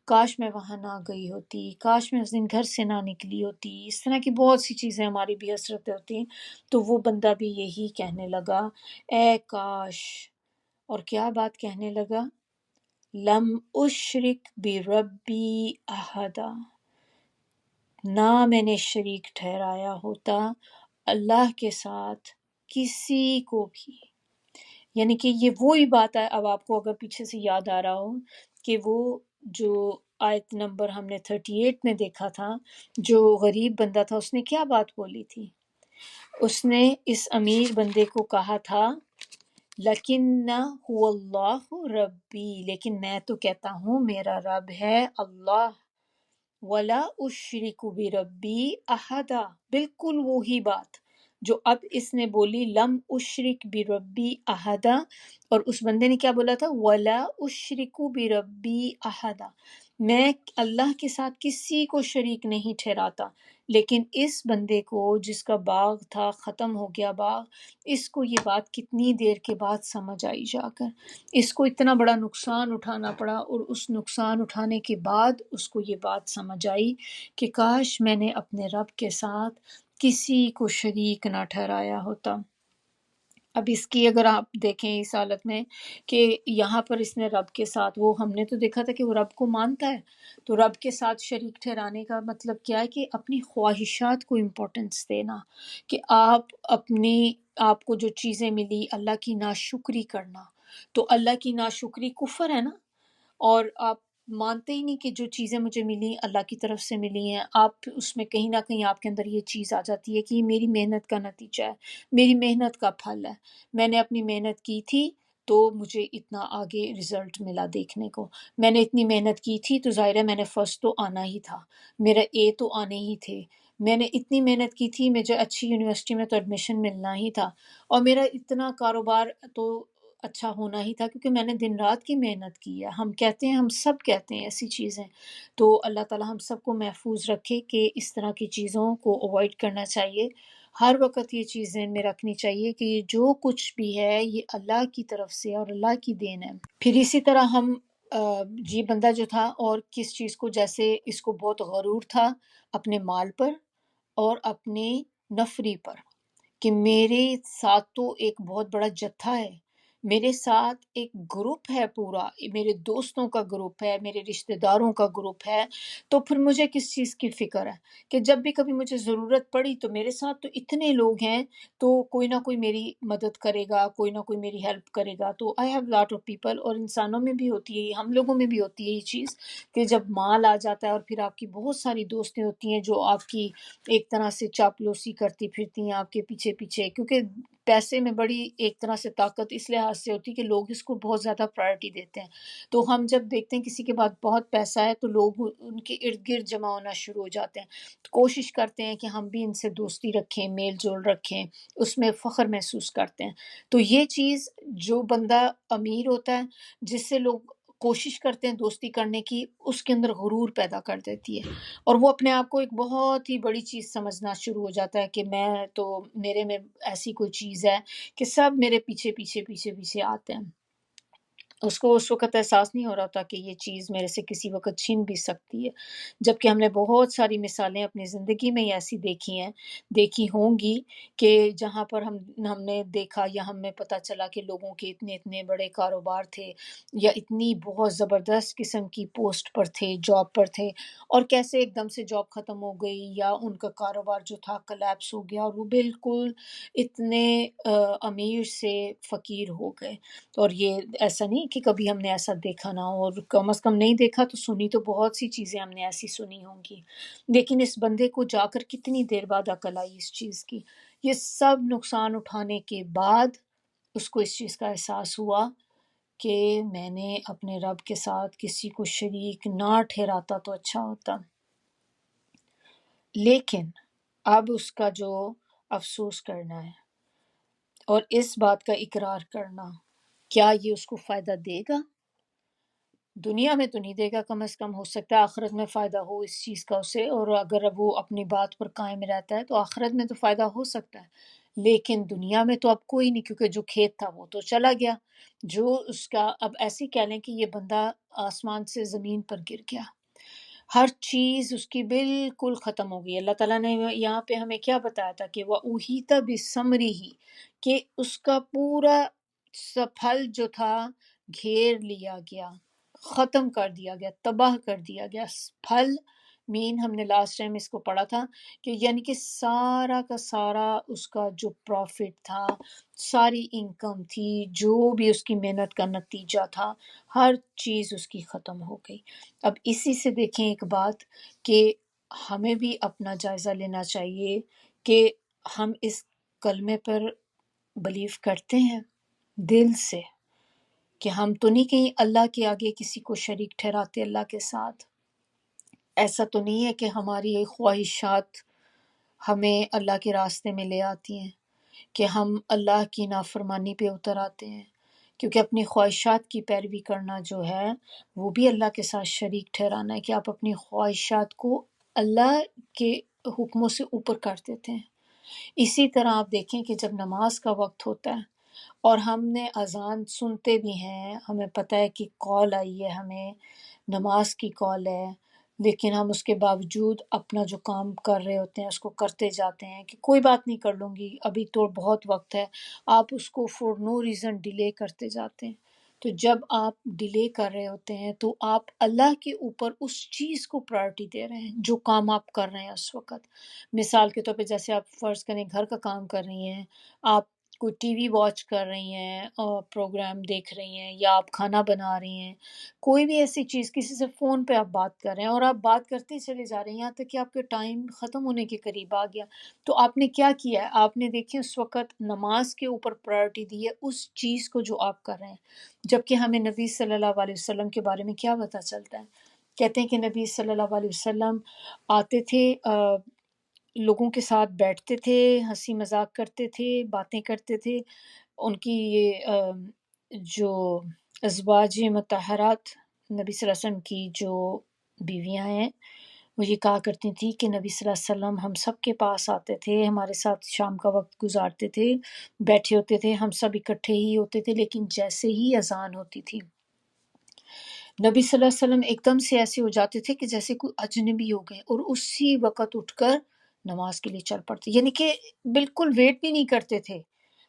کاش میں وہاں نہ گئی ہوتی، کاش میں اس دن گھر سے نہ نکلی ہوتی۔ اس طرح کی بہت سی چیزیں ہماری بھی حسرتیں ہوتی ہیں۔ تو وہ بندہ بھی یہی کہنے لگا، اے کاش، اور کیا بات کہنے لگا؟ لم اشرک بربی احدا، نہ میں نے شریک ٹھہرایا ہوتا اللہ کے ساتھ کسی کو بھی۔ یعنی کہ یہ وہی بات ہے، اب آپ کو اگر پیچھے سے یاد آ رہا ہو کہ وہ جو آیت نمبر ہم نے 38 میں دیکھا تھا، جو غریب بندہ تھا اس نے کیا بات بولی تھی؟ اس نے اس امیر بندے کو کہا تھا لیکن هو اللہ ربی، لیکن میں تو کہتا ہوں میرا رب ہے اللہ، ولا اشرک بربی احدا، بالکل وہی بات جو اب اس نے بولی، لم اشرک بربی احدا، اور اس بندے نے کیا بولا تھا؟ ولا اشرک بربی احدا، میں اللہ کے ساتھ کسی کو شریک نہیں ٹھہراتا۔ لیکن اس بندے کو جس کا باغ تھا ختم ہو گیا باغ، اس کو یہ بات کتنی دیر کے بعد سمجھ آئی جا کر، اس کو اتنا بڑا نقصان اٹھانا پڑا، اور اس نقصان اٹھانے کے بعد اس کو یہ بات سمجھ آئی کہ کاش میں نے اپنے رب کے ساتھ کسی کو شریک نہ ٹھہرایا ہوتا۔ اب اس کی اگر آپ دیکھیں اس حالت میں کہ یہاں پر اس نے رب کے ساتھ، وہ ہم نے تو دیکھا تھا کہ وہ رب کو مانتا ہے، تو رب کے ساتھ شریک ٹھہرانے کا مطلب کیا ہے کہ اپنی خواہشات کو امپورٹنس دینا، کہ آپ کو جو چیزیں ملی اللہ کی ناشکری کرنا، تو اللہ کی ناشکری کفر ہے نا، اور آپ مانتے ہی نہیں کہ جو چیزیں مجھے ملی اللہ کی طرف سے ملی ہیں، آپ اس میں کہیں نہ کہیں آپ کے اندر یہ چیز آ جاتی ہے کہ یہ میری محنت کا نتیجہ ہے، میری محنت کا پھل ہے، میں نے اپنی محنت کی تھی تو مجھے اتنا آگے رزلٹ ملا دیکھنے کو، میں نے اتنی محنت کی تھی تو ظاہر ہے میں نے فرسٹ تو آنا ہی تھا، میرا اے تو آنے ہی تھے، میں نے اتنی محنت کی تھی، مجھے اچھی یونیورسٹی میں تو ایڈمیشن ملنا ہی تھا، اور میرا اتنا کاروبار تو اچھا ہونا ہی تھا کیونکہ میں نے دن رات کی محنت کی ہے۔ ہم کہتے ہیں، ہم سب کہتے ہیں ایسی چیزیں، تو اللہ تعالی ہم سب کو محفوظ رکھے کہ اس طرح کی چیزوں کو اوائڈ کرنا چاہیے۔ ہر وقت یہ چیز ذہن میں رکھنی چاہیے کہ یہ جو کچھ بھی ہے یہ اللہ کی طرف سے اور اللہ کی دین ہے۔ پھر اسی طرح ہم یہ بندہ جو تھا اور کس چیز کو، جیسے اس کو بہت غرور تھا اپنے مال پر اور اپنے نفری پر، کہ میرے ساتھ تو ایک بہت بڑا جتھا ہے، میرے ساتھ ایک گروپ ہے، پورا میرے دوستوں کا گروپ ہے، میرے رشتہ داروں کا گروپ ہے، تو پھر مجھے کس چیز کی فکر ہے کہ جب بھی کبھی مجھے ضرورت پڑی تو میرے ساتھ تو اتنے لوگ ہیں، تو کوئی نہ کوئی میری مدد کرے گا، کوئی نہ کوئی میری ہیلپ کرے گا۔ تو I have lot of people, اور انسانوں میں بھی ہوتی ہے، ہم لوگوں میں بھی ہوتی ہے یہ چیز کہ جب مال آ جاتا ہے اور پھر آپ کی بہت ساری دوستیں ہوتی ہیں جو آپ کی ایک طرح سے چاپلوسی کرتی پھرتی ہیں آپ کے پیچھے پیچھے، کیونکہ پیسے میں بڑی ایک طرح سے طاقت اس لحاظ سے ہوتی ہے کہ لوگ اس کو بہت زیادہ پرائرٹی دیتے ہیں، تو ہم جب دیکھتے ہیں کسی کے پاس بہت پیسہ ہے تو لوگ ان کے ارد گرد جمع ہونا شروع ہو جاتے ہیں، تو کوشش کرتے ہیں کہ ہم بھی ان سے دوستی رکھیں، میل جول رکھیں، اس میں فخر محسوس کرتے ہیں۔ تو یہ چیز جو بندہ امیر ہوتا ہے، جس سے لوگ کوشش کرتے ہیں دوستی کرنے کی، اس کے اندر غرور پیدا کر دیتی ہے، اور وہ اپنے آپ کو ایک بہت ہی بڑی چیز سمجھنا شروع ہو جاتا ہے کہ میں تو، میرے میں ایسی کوئی چیز ہے کہ سب میرے پیچھے پیچھے پیچھے پیچھے آتے ہیں۔ اس کو اس وقت احساس نہیں ہو رہا تھا کہ یہ چیز میرے سے کسی وقت چھن بھی سکتی ہے، جبکہ ہم نے بہت ساری مثالیں اپنی زندگی میں ایسی دیکھی ہیں، دیکھی ہوں گی، کہ جہاں پر ہم نے دیکھا یا ہمیں پتہ چلا کہ لوگوں کے اتنے اتنے بڑے کاروبار تھے، یا اتنی بہت زبردست قسم کی پوسٹ پر تھے، جاب پر تھے، اور کیسے ایک دم سے جاب ختم ہو گئی یا ان کا کاروبار جو تھا کلیپس ہو گیا، اور وہ بالکل اتنے امیر سے فقیر ہو گئے۔ اور یہ ایسا نہیں کہ کبھی ہم نے ایسا دیکھا نہ ہو، اور کم از کم نہیں دیکھا تو سنی تو بہت سی چیزیں ہم نے ایسی سنی ہوں گی، لیکن اس بندے کو جا کر کتنی دیر بعد عقل آئی اس چیز کی، یہ سب نقصان اٹھانے کے بعد اس کو اس چیز کا احساس ہوا کہ میں نے اپنے رب کے ساتھ کسی کو شریک نہ ٹھہراتا تو اچھا ہوتا۔ لیکن اب اس کا جو افسوس کرنا ہے اور اس بات کا اقرار کرنا، کیا یہ اس کو فائدہ دے گا؟ دنیا میں تو نہیں دے گا، کم از کم ہو سکتا ہے آخرت میں فائدہ ہو اس چیز کا اسے، اور اگر اب وہ اپنی بات پر قائم رہتا ہے تو آخرت میں تو فائدہ ہو سکتا ہے، لیکن دنیا میں تو اب کوئی نہیں، کیونکہ جو کھیت تھا وہ تو چلا گیا، جو اس کا اب ایسے ہی کہہ لیں کہ یہ بندہ آسمان سے زمین پر گر گیا، ہر چیز اس کی بالکل ختم ہو گئی۔ اللہ تعالیٰ نے یہاں پہ ہمیں کیا بتایا تھا کہ وہ اوہیت بثمرہ، کہ اس کا پورا پھل جو تھا گھیر لیا گیا، ختم کر دیا گیا، تباہ کر دیا گیا۔ پھل مین ہم نے لاسٹ ٹائم اس کو پڑھا تھا کہ یعنی کہ سارا کا سارا اس کا جو پروفٹ تھا، ساری انکم تھی، جو بھی اس کی محنت کا نتیجہ تھا، ہر چیز اس کی ختم ہو گئی۔ اب اسی سے دیکھیں ایک بات کہ ہمیں بھی اپنا جائزہ لینا چاہیے کہ ہم اس کلمے پر بلیو کرتے ہیں دل سے، کہ ہم تو نہیں کہیں اللہ کے آگے کسی کو شریک ٹھہراتے اللہ کے ساتھ، ایسا تو نہیں ہے کہ ہماری یہ خواہشات ہمیں اللہ کے راستے میں لے آتی ہیں، کہ ہم اللہ کی نافرمانی پہ اتر آتے ہیں، کیونکہ اپنی خواہشات کی پیروی کرنا جو ہے وہ بھی اللہ کے ساتھ شریک ٹھہرانا ہے، کہ آپ اپنی خواہشات کو اللہ کے حکموں سے اوپر کر دیتے ہیں۔ اسی طرح آپ دیکھیں کہ جب نماز کا وقت ہوتا ہے اور ہم نے اذان سنتے بھی ہیں، ہمیں پتہ ہے کہ کال آئی ہے، ہمیں نماز کی کال ہے، لیکن ہم اس کے باوجود اپنا جو کام کر رہے ہوتے ہیں اس کو کرتے جاتے ہیں کہ کوئی بات نہیں، کر لوں گی، ابھی تو بہت وقت ہے، آپ اس کو فور نو ریزن ڈیلے کرتے جاتے ہیں۔ تو جب آپ ڈیلے کر رہے ہوتے ہیں تو آپ اللہ کے اوپر اس چیز کو پرائرٹی دے رہے ہیں جو کام آپ کر رہے ہیں اس وقت۔ مثال کے طور پہ جیسے آپ فرض کریں گھر کا کام کر رہی ہیں، آپ کوئی ٹی وی واچ کر رہی ہیں اور پروگرام دیکھ رہی ہیں، یا آپ کھانا بنا رہی ہیں، کوئی بھی ایسی چیز، کسی سے فون پہ آپ بات کر رہے ہیں اور آپ بات کرتے ہی چلے جا رہے ہیں یہاں تک کہ آپ کے ٹائم ختم ہونے کے قریب آ گیا، تو آپ نے کیا کیا ہے؟ آپ نے دیکھیں اس وقت نماز کے اوپر پرائرٹی دی ہے اس چیز کو جو آپ کر رہے ہیں، جبکہ ہمیں نبی صلی اللہ علیہ وسلم کے بارے میں کیا پتہ چلتا ہے؟ کہتے ہیں کہ نبی صلی اللہ علیہ وسلم آتے تھے، لوگوں کے ساتھ بیٹھتے تھے، ہنسی مذاق کرتے تھے، باتیں کرتے تھے، ان کی یہ جو ازواج مطہرات نبی صلی اللہ علیہ وسلم کی جو بیویاں ہیں وہ یہ کہا کرتی تھیں کہ نبی صلی اللہ علیہ وسلم ہم سب کے پاس آتے تھے، ہمارے ساتھ شام کا وقت گزارتے تھے، بیٹھے ہوتے تھے، ہم سب اکٹھے ہی ہوتے تھے، لیکن جیسے ہی اذان ہوتی تھی نبی صلی اللہ علیہ وسلم ایک دم سے ایسے ہو جاتے تھے کہ جیسے کوئی اجنبی ہو گئے، اور اسی وقت اٹھ کر نماز کے لیے چل پڑتے، یعنی کہ بالکل ویٹ بھی نہیں کرتے تھے۔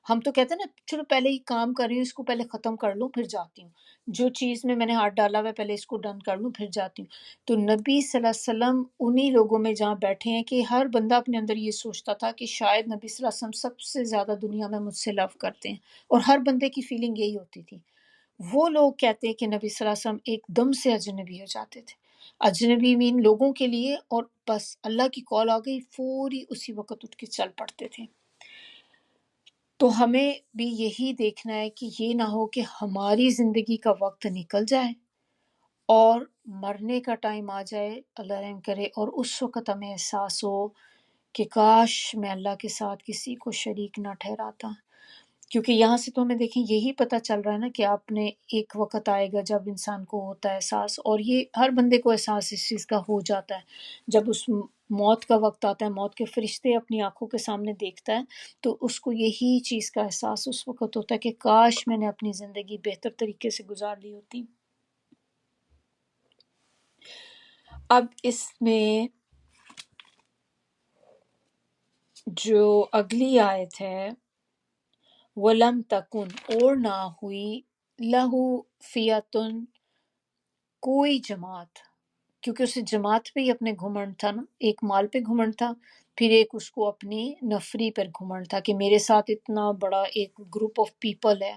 ہم تو کہتے ہیں نا چلو پہلے ہی کام کر رہی ہوں، اس کو پہلے ختم کر لوں پھر جاتی ہوں، جو چیز میں نے ہاتھ ڈالا ہوا ہے پہلے اس کو ڈن کر لوں پھر جاتی ہوں۔ تو نبی صلی اللہ علیہ وسلم انہی لوگوں میں جہاں بیٹھے ہیں کہ ہر بندہ اپنے اندر یہ سوچتا تھا کہ شاید نبی صلی اللہ علیہ وسلم سب سے زیادہ دنیا میں مجھ سے لو کرتے ہیں، اور ہر بندے کی فیلنگ یہی ہوتی تھی۔ وہ لوگ کہتے ہیں کہ نبی صلی اللہ علیہ وسلم ایک دم سے اجنبی ہو جاتے تھے، اجنبی مین لوگوں کے لیے، اور بس اللہ کی کال آ گئی فوری اسی وقت اٹھ کے چل پڑتے تھے۔ تو ہمیں بھی یہی دیکھنا ہے کہ یہ نہ ہو کہ ہماری زندگی کا وقت نکل جائے اور مرنے کا ٹائم آ جائے، اللہ رحم کرے، اور اس وقت ہمیں احساس ہو کہ کاش میں اللہ کے ساتھ کسی کو شریک نہ ٹھہراتا۔ کیونکہ یہاں سے تو ہمیں دیکھیں یہی پتہ چل رہا ہے نا کہ آپ نے ایک وقت آئے گا جب انسان کو ہوتا ہے احساس، اور یہ ہر بندے کو احساس اس چیز کا ہو جاتا ہے، جب اس موت کا وقت آتا ہے، موت کے فرشتے اپنی آنکھوں کے سامنے دیکھتا ہے تو اس کو یہی چیز کا احساس اس وقت ہوتا ہے کہ کاش میں نے اپنی زندگی بہتر طریقے سے گزار لی ہوتی۔ اب اس میں جو اگلی آیت ہے، وَلَمْ تَكُنْ، اور نہ ہوئی، لَهُ فِيَةٌ، کوئی جماعت، کیونکہ اسے جماعت پہ ہی اپنے گھمنڈ تھا نا، ایک مال پہ گھمنڈ تھا، پھر ایک اس کو اپنی نفری پر گھمنڈ تھا کہ میرے ساتھ اتنا بڑا ایک گروپ آف پیپل ہے،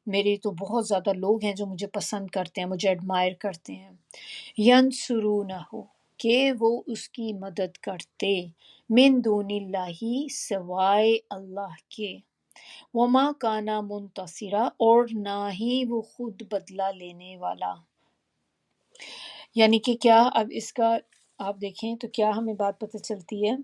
میرے تو بہت زیادہ لوگ ہیں جو مجھے پسند کرتے ہیں، مجھے ایڈمائر کرتے ہیں، ینصرونہ، کہ وہ اس کی مدد کرتے، من دون اللہ، سوائے اللہ کے، وما کانا منتصرا، اور نہ ہی وہ خود بدلہ لینے والا۔ یعنی کہ کیا، اب اس کا آپ دیکھیں تو کیا ہمیں بات پتہ چلتی ہے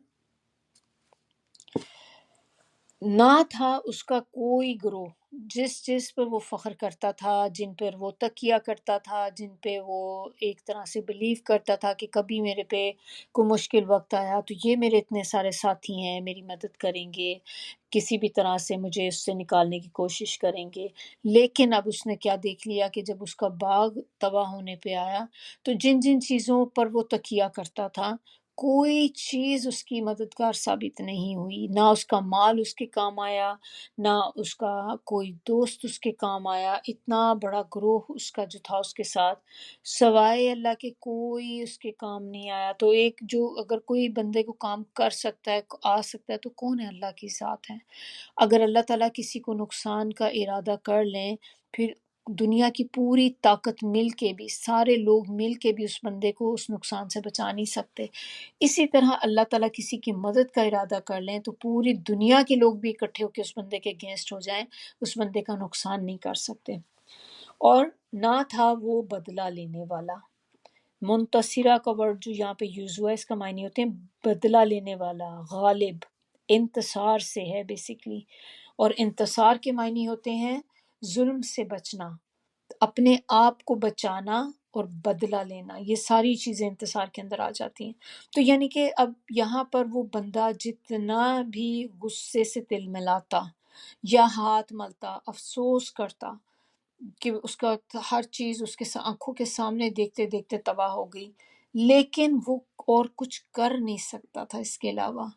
نہ تھا اس کا کوئی گروہ جس پر وہ فخر کرتا تھا، جن پر وہ تکیہ کرتا تھا، جن پہ وہ ایک طرح سے بلیو کرتا تھا کہ کبھی میرے پہ کوئی مشکل وقت آیا تو یہ میرے اتنے سارے ساتھی ہیں، میری مدد کریں گے، کسی بھی طرح سے مجھے اس سے نکالنے کی کوشش کریں گے۔ لیکن اب اس نے کیا دیکھ لیا کہ جب اس کا باغ تباہ ہونے پہ آیا تو جن جن چیزوں پر وہ تکیہ کرتا تھا کوئی چیز اس کی مددگار ثابت نہیں ہوئی، نہ اس کا مال اس کے کام آیا، نہ اس کا کوئی دوست اس کے کام آیا۔ اتنا بڑا گروہ اس کا جو تھا اس کے ساتھ، سوائے اللہ کے کوئی اس کے کام نہیں آیا۔ تو ایک جو اگر کوئی بندے کو کام کر سکتا ہے، آ سکتا ہے، تو کون ہے؟ اللہ کی ذات ہے۔ اگر اللہ تعالیٰ کسی کو نقصان کا ارادہ کر لیں، پھر دنیا کی پوری طاقت مل کے بھی، سارے لوگ مل کے بھی اس بندے کو اس نقصان سے بچا نہیں سکتے۔ اسی طرح اللہ تعالیٰ کسی کی مدد کا ارادہ کر لیں تو پوری دنیا کے لوگ بھی اکٹھے ہو کے اس بندے کے اگینسٹ ہو جائیں، اس بندے کا نقصان نہیں کر سکتے۔ اور نہ تھا وہ بدلہ لینے والا۔ منتصرہ کا ورڈ جو یہاں پہ یوز ہوا ہے، اس کا معنی ہوتے ہیں بدلہ لینے والا، غالب، انتصار سے ہے بیسیکلی۔ اور انتصار کے معنی ہوتے ہیں ظلم سے بچنا، اپنے آپ کو بچانا اور بدلہ لینا، یہ ساری چیزیں انتصار کے اندر آ جاتی ہیں۔ تو یعنی کہ اب یہاں پر وہ بندہ جتنا بھی غصے سے تل ملاتا یا ہاتھ ملتا، افسوس کرتا کہ اس کا ہر چیز اس کے آنکھوں کے سامنے دیکھتے دیکھتے تباہ ہو گئی، لیکن وہ اور کچھ کر نہیں سکتا تھا اس کے علاوہ۔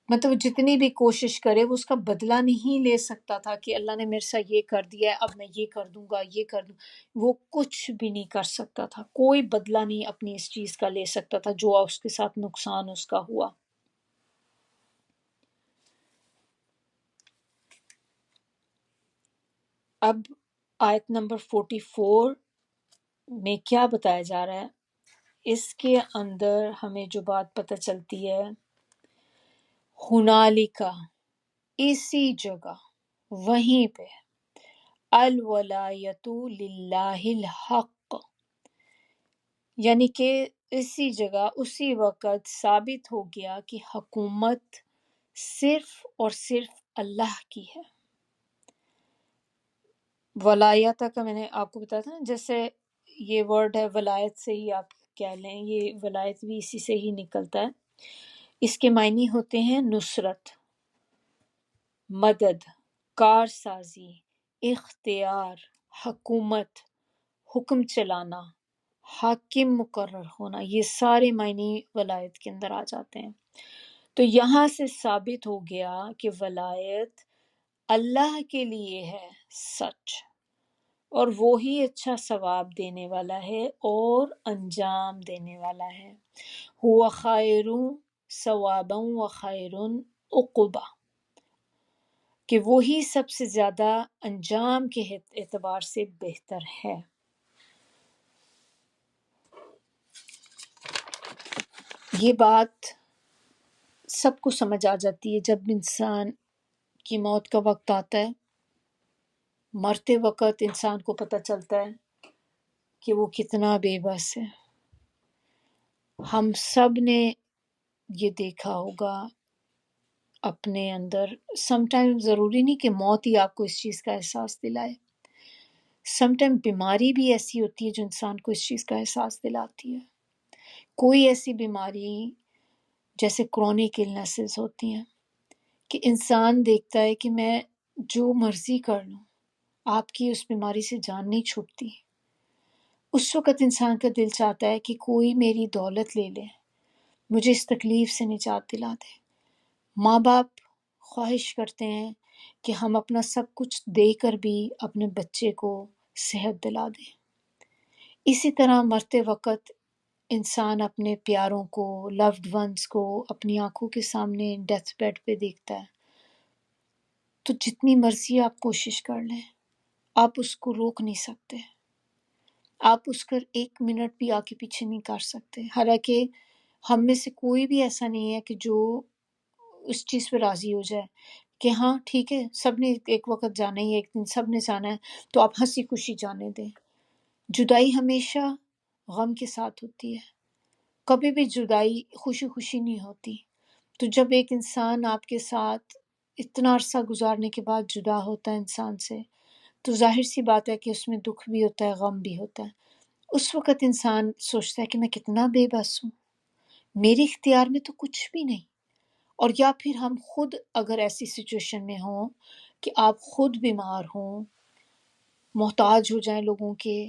مطلب جتنی بھی کوشش کرے وہ اس کا بدلہ نہیں لے سکتا تھا کہ اللہ نے میرے ساتھ یہ کر دیا ہے، اب میں یہ کر دوں گا، یہ کر دوں۔ وہ کچھ بھی نہیں کر سکتا تھا، کوئی بدلہ نہیں اپنی اس چیز کا لے سکتا تھا جو اس کے ساتھ نقصان اس کا ہوا۔ اب آیت نمبر 44 میں کیا بتایا جا رہا ہے؟ اس کے اندر ہمیں جو بات پتہ چلتی ہے، ہنالکا، اسی جگہ، وہیں پہ، الولایت للہ الحق، یعنی کہ اسی جگہ اسی وقت ثابت ہو گیا کہ حکومت صرف اور صرف اللہ کی ہے۔ ولایت کا میں نے آپ کو بتایا تھا نا، جیسے یہ ورڈ ہے ولایت سے ہی آپ کہہ لیں، یہ ولایت بھی اسی سے ہی نکلتا ہے۔ اس کے معنی ہوتے ہیں نصرت، مدد، کارسازی، اختیار، حکومت، حکم چلانا، حاکم مقرر ہونا، یہ سارے معنی ولایت کے اندر آ جاتے ہیں۔ تو یہاں سے ثابت ہو گیا کہ ولایت اللہ کے لیے ہے سچ، اور وہی اچھا ثواب دینے والا ہے اور انجام دینے والا ہے۔ ہوا خیر ثوابا و خیر عقبا، کہ وہی سب سے زیادہ انجام کے اعتبار سے بہتر ہے۔ یہ بات سب کو سمجھ آ جاتی ہے جب انسان کی موت کا وقت آتا ہے، مرتے وقت انسان کو پتہ چلتا ہے کہ وہ کتنا بے بس ہے۔ ہم سب نے یہ دیکھا ہوگا اپنے اندر، سم ٹائم ضروری نہیں کہ موت ہی آپ کو اس چیز کا احساس دلائے، سم ٹائم بیماری بھی ایسی ہوتی ہے جو انسان کو اس چیز کا احساس دلاتی ہے۔ کوئی ایسی بیماری جیسے کرونک النیسز ہوتی ہیں کہ انسان دیکھتا ہے کہ میں جو مرضی کر لوں، آپ کی اس بیماری سے جان نہیں چھوٹتی۔ اس وقت انسان کا دل چاہتا ہے کہ کوئی میری دولت لے لے، مجھے اس تکلیف سے نجات دلا دے۔ ماں باپ خواہش کرتے ہیں کہ ہم اپنا سب کچھ دے کر بھی اپنے بچے کو صحت دلا دیں۔ اسی طرح مرتے وقت انسان اپنے پیاروں کو، لوڈ ونس کو اپنی آنکھوں کے سامنے ڈیتھ بیڈ پہ دیکھتا ہے، تو جتنی مرضی آپ کوشش کر لیں، آپ اس کو روک نہیں سکتے، آپ اس کا ایک منٹ بھی آگے پیچھے نہیں کر سکتے۔ حالانکہ ہم میں سے کوئی بھی ایسا نہیں ہے کہ جو اس چیز پہ راضی ہو جائے کہ ہاں ٹھیک ہے، سب نے ایک وقت جانا ہی ہے، ایک دن سب نے جانا ہے، تو آپ ہنسی خوشی جانے دیں۔ جدائی ہمیشہ غم کے ساتھ ہوتی ہے، کبھی بھی جدائی خوشی خوشی نہیں ہوتی۔ تو جب ایک انسان آپ کے ساتھ اتنا عرصہ گزارنے کے بعد جدا ہوتا ہے انسان سے، تو ظاہر سی بات ہے کہ اس میں دکھ بھی ہوتا ہے، غم بھی ہوتا ہے۔ اس وقت انسان سوچتا ہے کہ میں کتنا بے بس ہوں، میرے اختیار میں تو کچھ بھی نہیں۔ اور یا پھر ہم خود اگر ایسی سچویشن میں ہوں کہ آپ خود بیمار ہوں، محتاج ہو جائیں لوگوں کے،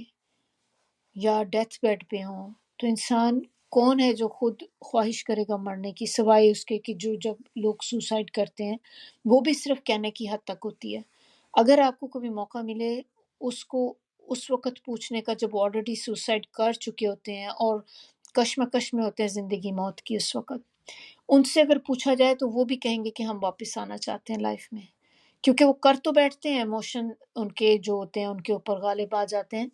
یا ڈیتھ بیڈ پہ ہوں، تو انسان کون ہے جو خود خواہش کرے گا مرنے کی، سوائے اس کے کہ جو جب لوگ سوسائڈ کرتے ہیں وہ بھی صرف کہنے کی حد تک ہوتی ہے۔ اگر آپ کو کبھی موقع ملے اس کو اس وقت پوچھنے کا جب آلریڈی سوسائڈ کر چکے ہوتے ہیں اور کشمکش میں ہوتے ہیں زندگی موت کی، اس وقت ان سے اگر پوچھا جائے تو وہ بھی کہیں گے کہ ہم واپس آنا چاہتے ہیں لائف میں، کیونکہ وہ کر تو بیٹھتے ہیں، ایموشن ان کے جو ہوتے ہیں ان کے اوپر غالب آ جاتے ہیں،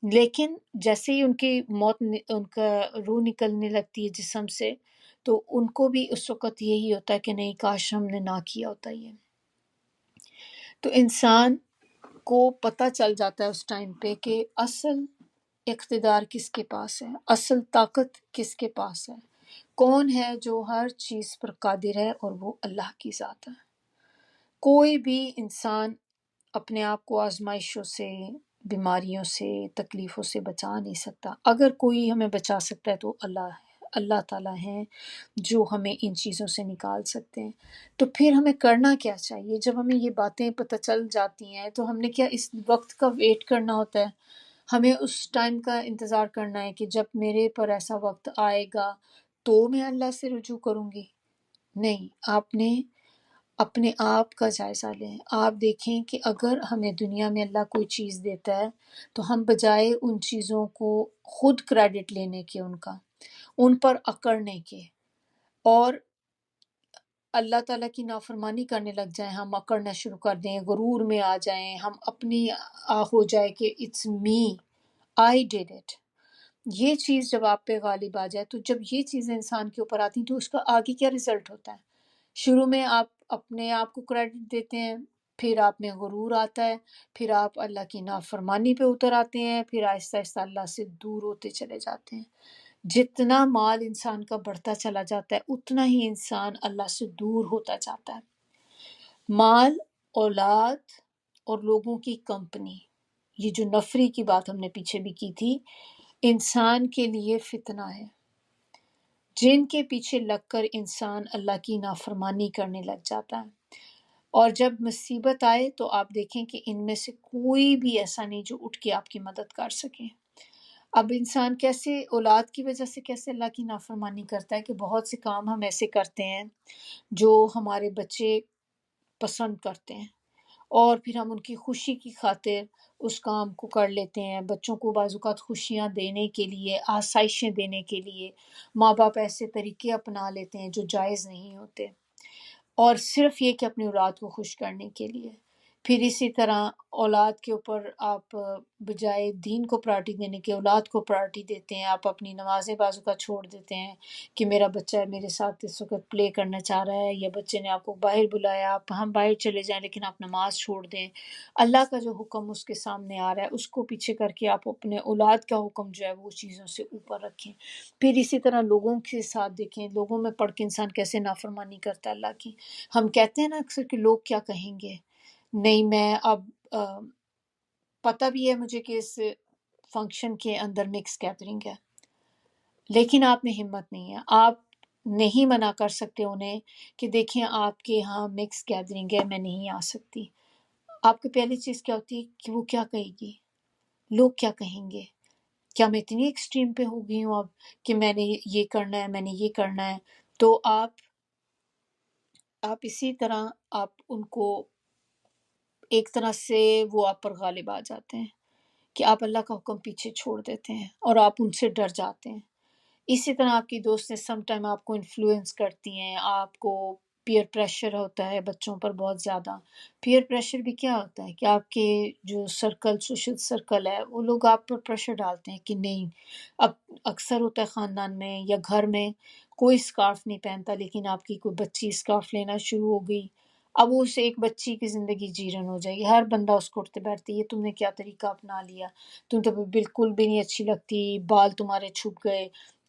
لیکن جیسے ہی ان کی موت ان کا روح نکلنے لگتی ہے جسم سے، تو ان کو بھی اس وقت یہی ہوتا ہے کہ نہیں، کاش ہم نے نہ کیا ہوتا یہ۔ تو انسان کو پتہ چل جاتا ہے اس ٹائم پہ کہ اصل اقتدار کس کے پاس ہے، اصل طاقت کس کے پاس ہے، کون ہے جو ہر چیز پر قادر ہے، اور وہ اللہ کی ذات ہے۔ کوئی بھی انسان اپنے آپ کو آزمائشوں سے، بیماریوں سے، تکلیفوں سے بچا نہیں سکتا۔ اگر کوئی ہمیں بچا سکتا ہے تو اللہ ہے، اللہ تعالیٰ ہیں جو ہمیں ان چیزوں سے نکال سکتے ہیں۔ تو پھر ہمیں کرنا کیا چاہیے؟ جب ہمیں یہ باتیں پتہ چل جاتی ہیں تو ہم نے کیا اس وقت کا ویٹ کرنا ہوتا ہے؟ ہمیں اس ٹائم کا انتظار کرنا ہے کہ جب میرے پر ایسا وقت آئے گا تو میں اللہ سے رجوع کروں گی؟ نہیں، آپ نے اپنے آپ کا جائزہ لیں۔ آپ دیکھیں کہ اگر ہمیں دنیا میں اللہ کوئی چیز دیتا ہے تو ہم بجائے ان چیزوں کو خود کریڈٹ لینے کے، ان پر اکڑنے کے، اور اللہ تعالیٰ کی نافرمانی کرنے لگ جائیں، ہم اکڑنا شروع کر دیں، غرور میں آ جائیں، ہم اپنی ہو جائے کہ it's me, I did it. یہ چیز جب آپ پہ غالب آ جائے، تو جب یہ چیزیں انسان کے اوپر آتی ہیں تو اس کا آگے کیا رزلٹ ہوتا ہے؟ شروع میں آپ اپنے آپ کو کریڈٹ دیتے ہیں، پھر آپ میں غرور آتا ہے، پھر آپ اللہ کی نافرمانی پہ اتر آتے ہیں، پھر آہستہ آہستہ اللہ سے دور ہوتے چلے جاتے ہیں۔ جتنا مال انسان کا بڑھتا چلا جاتا ہے اتنا ہی انسان اللہ سے دور ہوتا جاتا ہے۔ مال، اولاد اور لوگوں کی کمپنی، یہ جو نفری کی بات ہم نے پیچھے بھی کی تھی، انسان کے لیے فتنہ ہے، جن کے پیچھے لگ کر انسان اللہ کی نافرمانی کرنے لگ جاتا ہے۔ اور جب مصیبت آئے تو آپ دیکھیں کہ ان میں سے کوئی بھی ایسا نہیں جو اٹھ کے آپ کی مدد کر سکے۔ اب انسان کیسے اولاد کی وجہ سے کیسے اللہ کی نافرمانی کرتا ہے کہ بہت سے کام ہم ایسے کرتے ہیں جو ہمارے بچے پسند کرتے ہیں، اور پھر ہم ان کی خوشی کی خاطر اس کام کو کر لیتے ہیں۔ بچوں کو بعض اوقات خوشیاں دینے کے لیے، آسائشیں دینے کے لیے ماں باپ ایسے طریقے اپنا لیتے ہیں جو جائز نہیں ہوتے، اور صرف یہ کہ اپنی اولاد کو خوش کرنے کے لیے۔ پھر اسی طرح اولاد کے اوپر آپ بجائے دین کو پرائرٹی دینے کے اولاد کو پرائرٹی دیتے ہیں، آپ اپنی نمازیں بازو کا چھوڑ دیتے ہیں کہ میرا بچہ میرے ساتھ اس وقت پلے کرنا چاہ رہا ہے، یا بچے نے آپ کو باہر بلایا، ہم باہر چلے جائیں لیکن آپ نماز چھوڑ دیں۔ اللہ کا جو حکم اس کے سامنے آ رہا ہے اس کو پیچھے کر کے آپ اپنے اولاد کا حکم جو ہے وہ چیزوں سے اوپر رکھیں۔ پھر اسی طرح لوگوں کے ساتھ دیکھیں، لوگوں میں پڑھ کے انسان کیسے نافرمانی کرتا ہے اللہ کی۔ ہم کہتے ہیں نا اکثر کہ لوگ کیا کہیں گے، نہیں میں اب پتہ بھی ہے مجھے کہ اس فنکشن کے اندر مکس گیدرنگ ہے، لیکن آپ میں ہمت نہیں ہے، آپ نہیں منع کر سکتے انہیں کہ دیکھیں آپ کے ہاں مکس گیدرنگ ہے، میں نہیں آ سکتی۔ آپ کی پہلی چیز کیا ہوتی ہے کہ وہ کیا کہے گی، لوگ کیا کہیں گے، کیا میں اتنی ایکسٹریم پہ ہو گئی ہوں اب کہ میں نے یہ کرنا ہے، میں نے یہ کرنا ہے۔ تو آپ اسی طرح آپ ان کو ایک طرح سے وہ آپ پر غالب آ جاتے ہیں کہ آپ اللہ کا حکم پیچھے چھوڑ دیتے ہیں اور آپ ان سے ڈر جاتے ہیں۔ اسی طرح آپ کی دوستیں سم ٹائم آپ کو انفلوئنس کرتی ہیں، آپ کو پیئر پریشر ہوتا ہے بچوں پر بہت زیادہ۔ پیئر پریشر بھی کیا ہوتا ہے کہ آپ کے جو سرکل، سوشل سرکل ہے، وہ لوگ آپ پر پریشر ڈالتے ہیں کہ نہیں، اب اکثر ہوتا ہے خاندان میں یا گھر میں کوئی اسکارف نہیں پہنتا لیکن آپ کی کوئی بچی اسکارف لینا شروع ہو گئی، اب اس ایک بچی کی زندگی جیرن ہو جائے گی، ہر بندہ اس کو اٹھتے بیٹھتے، یہ تم نے کیا طریقہ اپنا لیا، تم تو بالکل بھی نہیں اچھی لگتی، بال تمہارے چھپ گئے،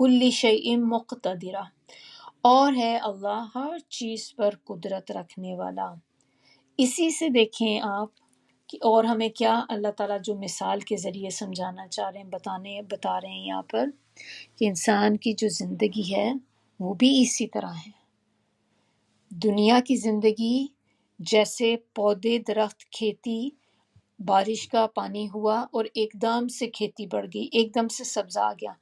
کل شیء مقتدرہ، اور ہے اللہ ہر چیز پر قدرت رکھنے والا۔ اسی سے دیکھیں آپ کہ اور ہمیں کیا اللہ تعالیٰ جو مثال کے ذریعے سمجھانا چاہ رہے ہیں، بتا رہے ہیں یہاں پر کہ انسان کی جو زندگی ہے وہ بھی اسی طرح ہے۔ دنیا کی زندگی جیسے پودے، درخت، کھیتی، بارش کا پانی ہوا اور ایک دم سے کھیتی بڑھ گئی، ایک دم سے سبزہ آ گیا،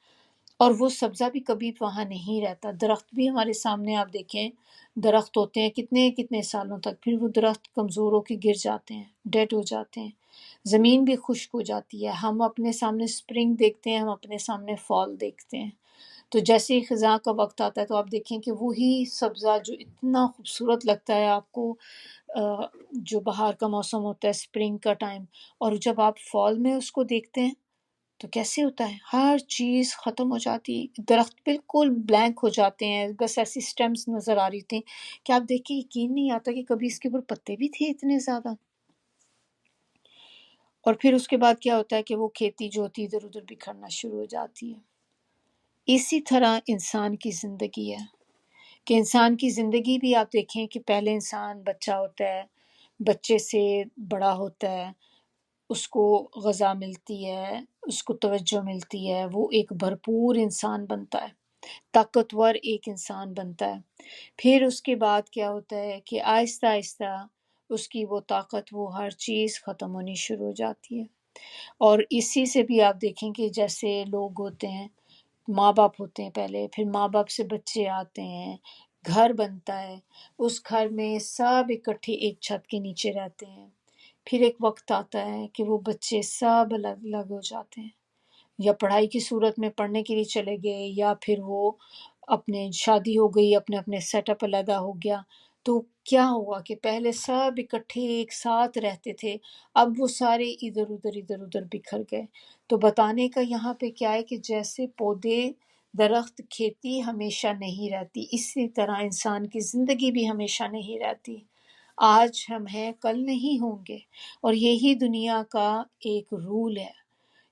اور وہ سبزہ بھی کبھی وہاں نہیں رہتا۔ درخت بھی ہمارے سامنے آپ دیکھیں، درخت ہوتے ہیں کتنے کتنے سالوں تک، پھر وہ درخت کمزور ہو کے گر جاتے ہیں، ڈیڈ ہو جاتے ہیں، زمین بھی خشک ہو جاتی ہے، ہم اپنے سامنے سپرنگ دیکھتے ہیں، ہم اپنے سامنے فال دیکھتے ہیں۔ تو جیسے ہی خزاں کا وقت آتا ہے تو آپ دیکھیں کہ وہی سبزہ جو اتنا خوبصورت لگتا ہے آپ کو، جو بہار کا موسم ہوتا ہے، سپرنگ کا ٹائم، اور جب آپ فال میں اس کو دیکھتے ہیں تو کیسے ہوتا ہے، ہر چیز ختم ہو جاتی، درخت بالکل بلینک ہو جاتے ہیں، بس ایسی سٹیمز نظر آ رہی تھیں کہ آپ دیکھ کے یقین نہیں آتا کہ کبھی اس کے اوپر پتے بھی تھے اتنے زیادہ۔ اور پھر اس کے بعد کیا ہوتا ہے کہ وہ کھیتی جو ہوتی ہے ادھر ادھر بکھرنا شروع ہو جاتی ہے۔ اسی طرح انسان کی زندگی ہے کہ انسان کی زندگی بھی آپ دیکھیں کہ پہلے انسان بچہ ہوتا ہے، بچے سے بڑا ہوتا ہے، اس کو غذا ملتی ہے، اس کو توجہ ملتی ہے، وہ ایک بھرپور انسان بنتا ہے، طاقتور ایک انسان بنتا ہے۔ پھر اس کے بعد کیا ہوتا ہے کہ آہستہ آہستہ اس کی وہ طاقت، وہ ہر چیز ختم ہونی شروع ہو جاتی ہے۔ اور اسی سے بھی آپ دیکھیں کہ جیسے لوگ ہوتے ہیں، ماں باپ ہوتے ہیں پہلے، پھر ماں باپ سے بچے آتے ہیں، گھر بنتا ہے، اس گھر میں سب اکٹھے ایک چھت کے نیچے رہتے ہیں، پھر ایک وقت آتا ہے کہ وہ بچے سب الگ الگ ہو جاتے ہیں، یا پڑھائی کی صورت میں پڑھنے کے لیے چلے گئے، یا پھر وہ اپنے شادی ہو گئی، اپنے اپنے سیٹ اپ علیحدہ ہو گیا۔ تو کیا ہوا کہ پہلے سب اکٹھے ایک ساتھ رہتے تھے، اب وہ سارے ادھر ادھر بکھر گئے۔ تو بتانے کا یہاں پہ کیا ہے کہ جیسے پودے، درخت، کھیتی ہمیشہ نہیں رہتی، اسی طرح انسان کی زندگی بھی ہمیشہ نہیں رہتی۔ آج ہم ہیں، کل نہیں ہوں گے، اور یہی دنیا کا ایک رول ہے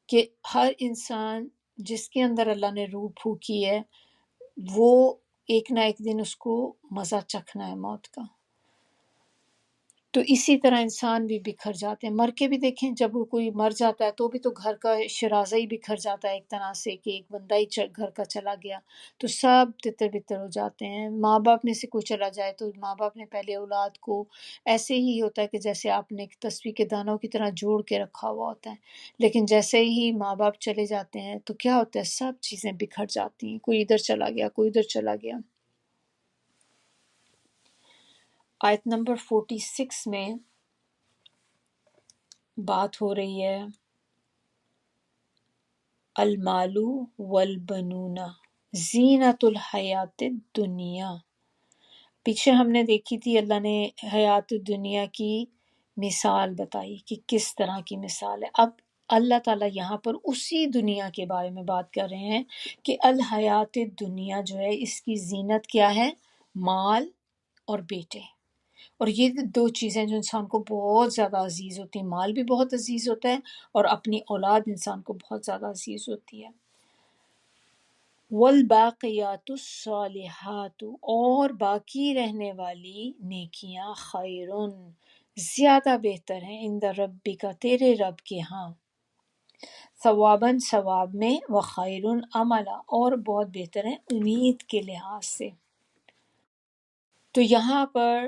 کہ ہر انسان جس کے اندر اللہ نے روح پھونکی ہے، وہ ایک نہ ایک دن اس کو مزہ چکھنا ہے موت کا۔ تو اسی طرح انسان بھی بکھر جاتے ہیں، مر کے بھی دیکھیں، جب کوئی مر جاتا ہے تو بھی تو گھر کا شرازہ ہی بکھر جاتا ہے ایک طرح سے، کہ ایک بندہ ہی گھر کا چلا گیا تو سب تتر بتر ہو جاتے ہیں۔ ماں باپ میں سے کوئی چلا جائے تو ماں باپ نے پہلے اولاد کو ایسے ہی ہوتا ہے کہ جیسے آپ نے ایک تسبیح کے دانوں کی طرح جوڑ کے رکھا ہوا ہوتا ہے، لیکن جیسے ہی ماں باپ چلے جاتے ہیں تو کیا ہوتا ہے، سب چیزیں بکھر جاتی ہیں، کوئی ادھر چلا گیا، کوئی ادھر چلا گیا۔ آیت نمبر 46 میں بات ہو رہی ہے المال والبنون زینت الحیات الدنیا۔ پیچھے ہم نے دیکھی تھی، اللہ نے حیات دنیا کی مثال بتائی کہ کس طرح کی مثال ہے۔ اب اللہ تعالیٰ یہاں پر اسی دنیا کے بارے میں بات کر رہے ہیں کہ الحیات دنیا جو ہے، اس کی زینت کیا ہے، مال اور بیٹے۔ اور یہ دو چیزیں جو انسان کو بہت زیادہ عزیز ہوتی ہیں، مال بھی بہت عزیز ہوتا ہے اور اپنی اولاد انسان کو بہت زیادہ عزیز ہوتی ہے۔ والباقیات الصالحات، اور باقی رہنے والی نیکیاں، خیرن، زیادہ بہتر ہیں، عند ربک، تیرے رب کے ہاں، ثواباً، ثواب میں، وخیرن عملا، اور بہت بہتر ہیں امید کے لحاظ سے۔ تو یہاں پر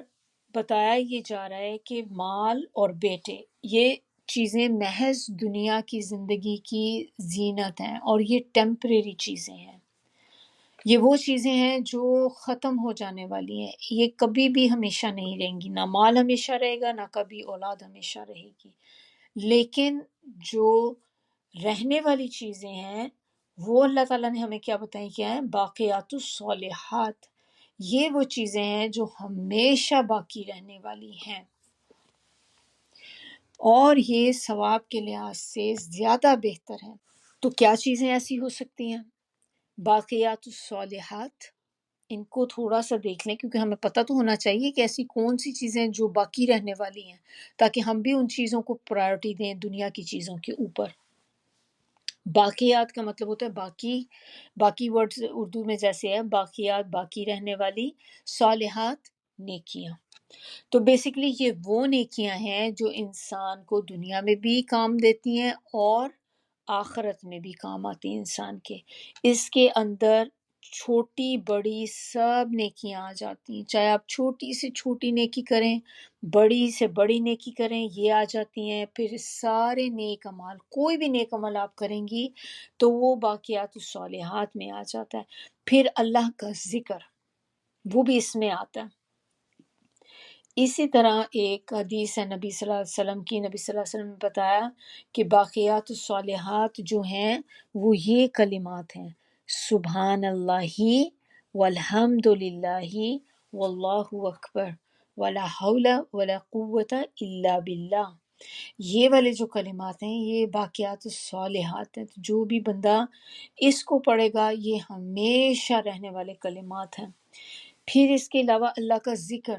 بتایا یہ جا رہا ہے کہ مال اور بیٹے، یہ چیزیں محض دنیا کی زندگی کی زینت ہیں، اور یہ ٹیمپریری چیزیں ہیں، یہ وہ چیزیں ہیں جو ختم ہو جانے والی ہیں، یہ کبھی بھی ہمیشہ نہیں رہیں گی، نہ مال ہمیشہ رہے گا، نہ کبھی اولاد ہمیشہ رہے گی۔ لیکن جو رہنے والی چیزیں ہیں وہ اللہ تعالیٰ نے ہمیں کیا بتائی، کیا ہے، باقیات الصالحات، یہ وہ چیزیں ہیں جو ہمیشہ باقی رہنے والی ہیں، اور یہ ثواب کے لحاظ سے زیادہ بہتر ہیں۔ تو کیا چیزیں ایسی ہو سکتی ہیں باقیات الصالحات؟ ان کو تھوڑا سا دیکھ لیں، کیونکہ ہمیں پتہ تو ہونا چاہیے کہ ایسی کون سی چیزیں جو باقی رہنے والی ہیں، تاکہ ہم بھی ان چیزوں کو پرائرٹی دیں دنیا کی چیزوں کے اوپر۔ باقیات کا مطلب ہوتا ہے باقی، باقی ورڈز اردو میں جیسے ہے باقیات باقی رہنے والی، صالحات نیکیاں. تو بیسیکلی یہ وہ نیکیاں ہیں جو انسان کو دنیا میں بھی کام دیتی ہیں اور آخرت میں بھی کام آتی ہیں انسان کے. اس کے اندر چھوٹی بڑی سب نیکیاں آ جاتی ہیں، چاہے آپ چھوٹی سے چھوٹی نیکی کریں، بڑی سے بڑی نیکی کریں، یہ آ جاتی ہیں. پھر سارے نیک عمال، کوئی بھی نیک عمل آپ کریں گی تو وہ باقیات الصالحات میں آ جاتا ہے. پھر اللہ کا ذکر وہ بھی اس میں آتا ہے. اسی طرح ایک حدیث ہے نبی صلی اللہ علیہ وسلم کی، نبی صلی اللہ علیہ وسلم نے بتایا کہ باقیات الصالحات جو ہیں وہ یہ کلمات ہیں: سبحان اللہ والحمد للہ واللہ اکبر ولا حول ولا قوت الا باللہ. یہ والے جو کلمات ہیں یہ باقیات الصالحات ہیں. تو جو بھی بندہ اس کو پڑھے گا یہ ہمیشہ رہنے والے کلمات ہیں. پھر اس کے علاوہ اللہ کا ذکر،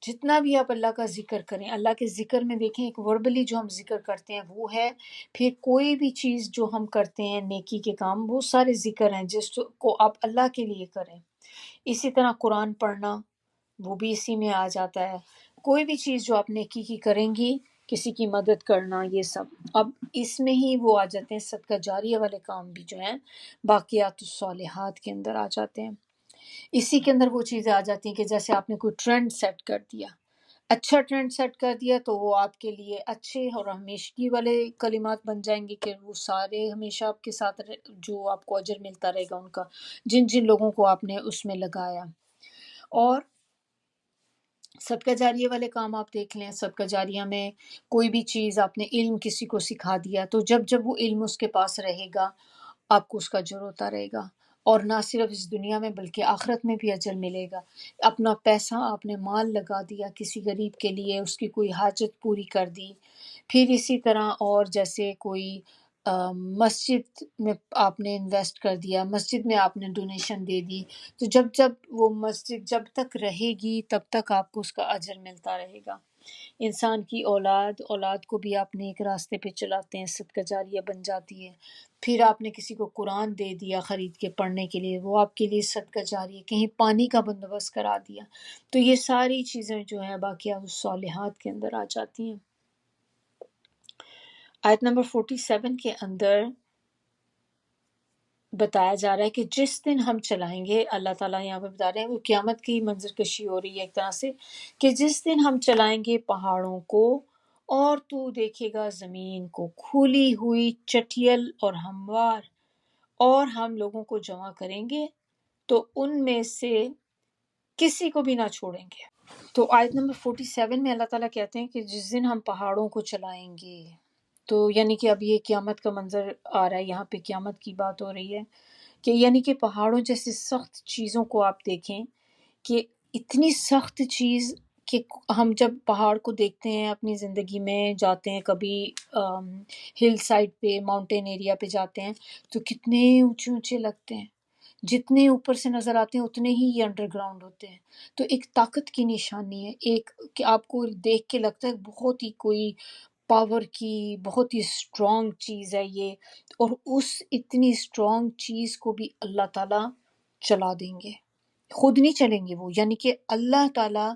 جتنا بھی آپ اللہ کا ذکر کریں، اللہ کے ذکر میں دیکھیں ایک وربلی جو ہم ذکر کرتے ہیں وہ ہے، پھر کوئی بھی چیز جو ہم کرتے ہیں نیکی کے کام وہ سارے ذکر ہیں جس کو آپ اللہ کے لیے کریں. اسی طرح قرآن پڑھنا وہ بھی اسی میں آ جاتا ہے. کوئی بھی چیز جو آپ نیکی کی کریں گی، کسی کی مدد کرنا، یہ سب اب اس میں ہی وہ آ جاتے ہیں. صدقہ جاریہ والے کام بھی جو ہیں باقیات الصالحات کے اندر آ جاتے ہیں. اسی کے اندر وہ چیزیں آ جاتی ہیں کہ جیسے آپ نے کوئی ٹرینڈ سیٹ کر دیا، اچھا ٹرینڈ سیٹ کر دیا تو وہ آپ کے لیے اچھے اور ہمیشگی والے کلمات بن جائیں گے کہ وہ سارے ہمیشہ آپ کے ساتھ جو آپ کو اجر ملتا رہے گا ان کا، جن جن لوگوں کو آپ نے اس میں لگایا. اور صدقہ جاریہ والے کام آپ دیکھ لیں، صدقہ جاریہ میں کوئی بھی چیز آپ نے علم کسی کو سکھا دیا تو جب جب وہ علم اس کے پاس رہے گا آپ کو اس کا اجر ہوتا رہے گا، اور نہ صرف اس دنیا میں بلکہ آخرت میں بھی اجر ملے گا. اپنا پیسہ آپ نے مال لگا دیا کسی غریب کے لیے، اس کی کوئی حاجت پوری کر دی. پھر اسی طرح اور جیسے کوئی مسجد میں آپ نے انویسٹ کر دیا، مسجد میں آپ نے ڈونیشن دے دی، تو جب جب وہ مسجد جب تک رہے گی تب تک آپ کو اس کا اجر ملتا رہے گا. انسان کی اولاد کو بھی آپ نیک راستے پہ چلاتے ہیں، صدقہ جاریہ بن جاتی ہے. پھر آپ نے کسی کو قرآن دے دیا خرید کے پڑھنے کے لیے، وہ آپ کے لیے صدقہ جاریہ. کہیں پانی کا بندوبست کرا دیا، تو یہ ساری چیزیں جو ہیں باقیات الصالحات کے اندر آ جاتی ہیں. آیت نمبر 47 کے اندر بتایا جا رہا ہے کہ جس دن ہم چلائیں گے، اللہ تعالیٰ یہاں پہ بتا رہے ہیں وہ قیامت کی منظر کشی ہو رہی ہے ایک طرح سے، کہ جس دن ہم چلائیں گے پہاڑوں کو اور تو دیکھے گا زمین کو کھلی ہوئی چٹیل اور ہموار، اور ہم لوگوں کو جمع کریں گے تو ان میں سے کسی کو بھی نہ چھوڑیں گے. تو آیت نمبر 47 میں اللہ تعالیٰ کہتے ہیں کہ جس دن ہم پہاڑوں کو چلائیں گے، تو یعنی کہ اب یہ قیامت کا منظر آ رہا ہے، یہاں پہ قیامت کی بات ہو رہی ہے کہ یعنی کہ پہاڑوں جیسی سخت چیزوں کو آپ دیکھیں کہ اتنی سخت چیز کہ ہم جب پہاڑ کو دیکھتے ہیں اپنی زندگی میں، جاتے ہیں کبھی ہل سائڈ پہ ماؤنٹین ایریا پہ جاتے ہیں تو کتنے اونچے اونچے لگتے ہیں، جتنے اوپر سے نظر آتے ہیں اتنے ہی یہ انڈر گراؤنڈ ہوتے ہیں. تو ایک طاقت کی نشانی ہے، ایک کہ آپ کو دیکھ کے لگتا ہے بہت ہی کوئی پاور کی بہت ہی اسٹرانگ چیز ہے یہ، اور اس اتنی اسٹرانگ چیز کو بھی اللہ تعالیٰ چلا دیں گے. خود نہیں چلیں گے وہ، یعنی کہ اللہ تعالیٰ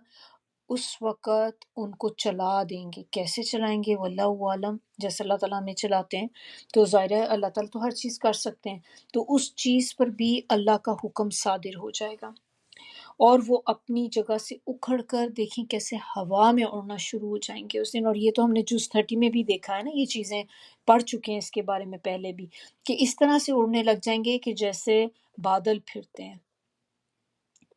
اس وقت ان کو چلا دیں گے. کیسے چلائیں گے واللہ عالم، جیسے اللہ تعالیٰ ہمیں چلاتے ہیں تو ظاہر ہے اللہ تعالیٰ تو ہر چیز کر سکتے ہیں، تو اس چیز پر بھی اللہ کا حکم صادر ہو جائے گا اور وہ اپنی جگہ سے اکھڑ کر دیکھیں کیسے ہوا میں اڑنا شروع ہو جائیں گے اس دن. اور یہ تو ہم نے جز 30 میں بھی دیکھا ہے نا، یہ چیزیں پڑھ چکے ہیں اس کے بارے میں پہلے بھی، کہ اس طرح سے اڑنے لگ جائیں گے کہ جیسے بادل پھرتے ہیں.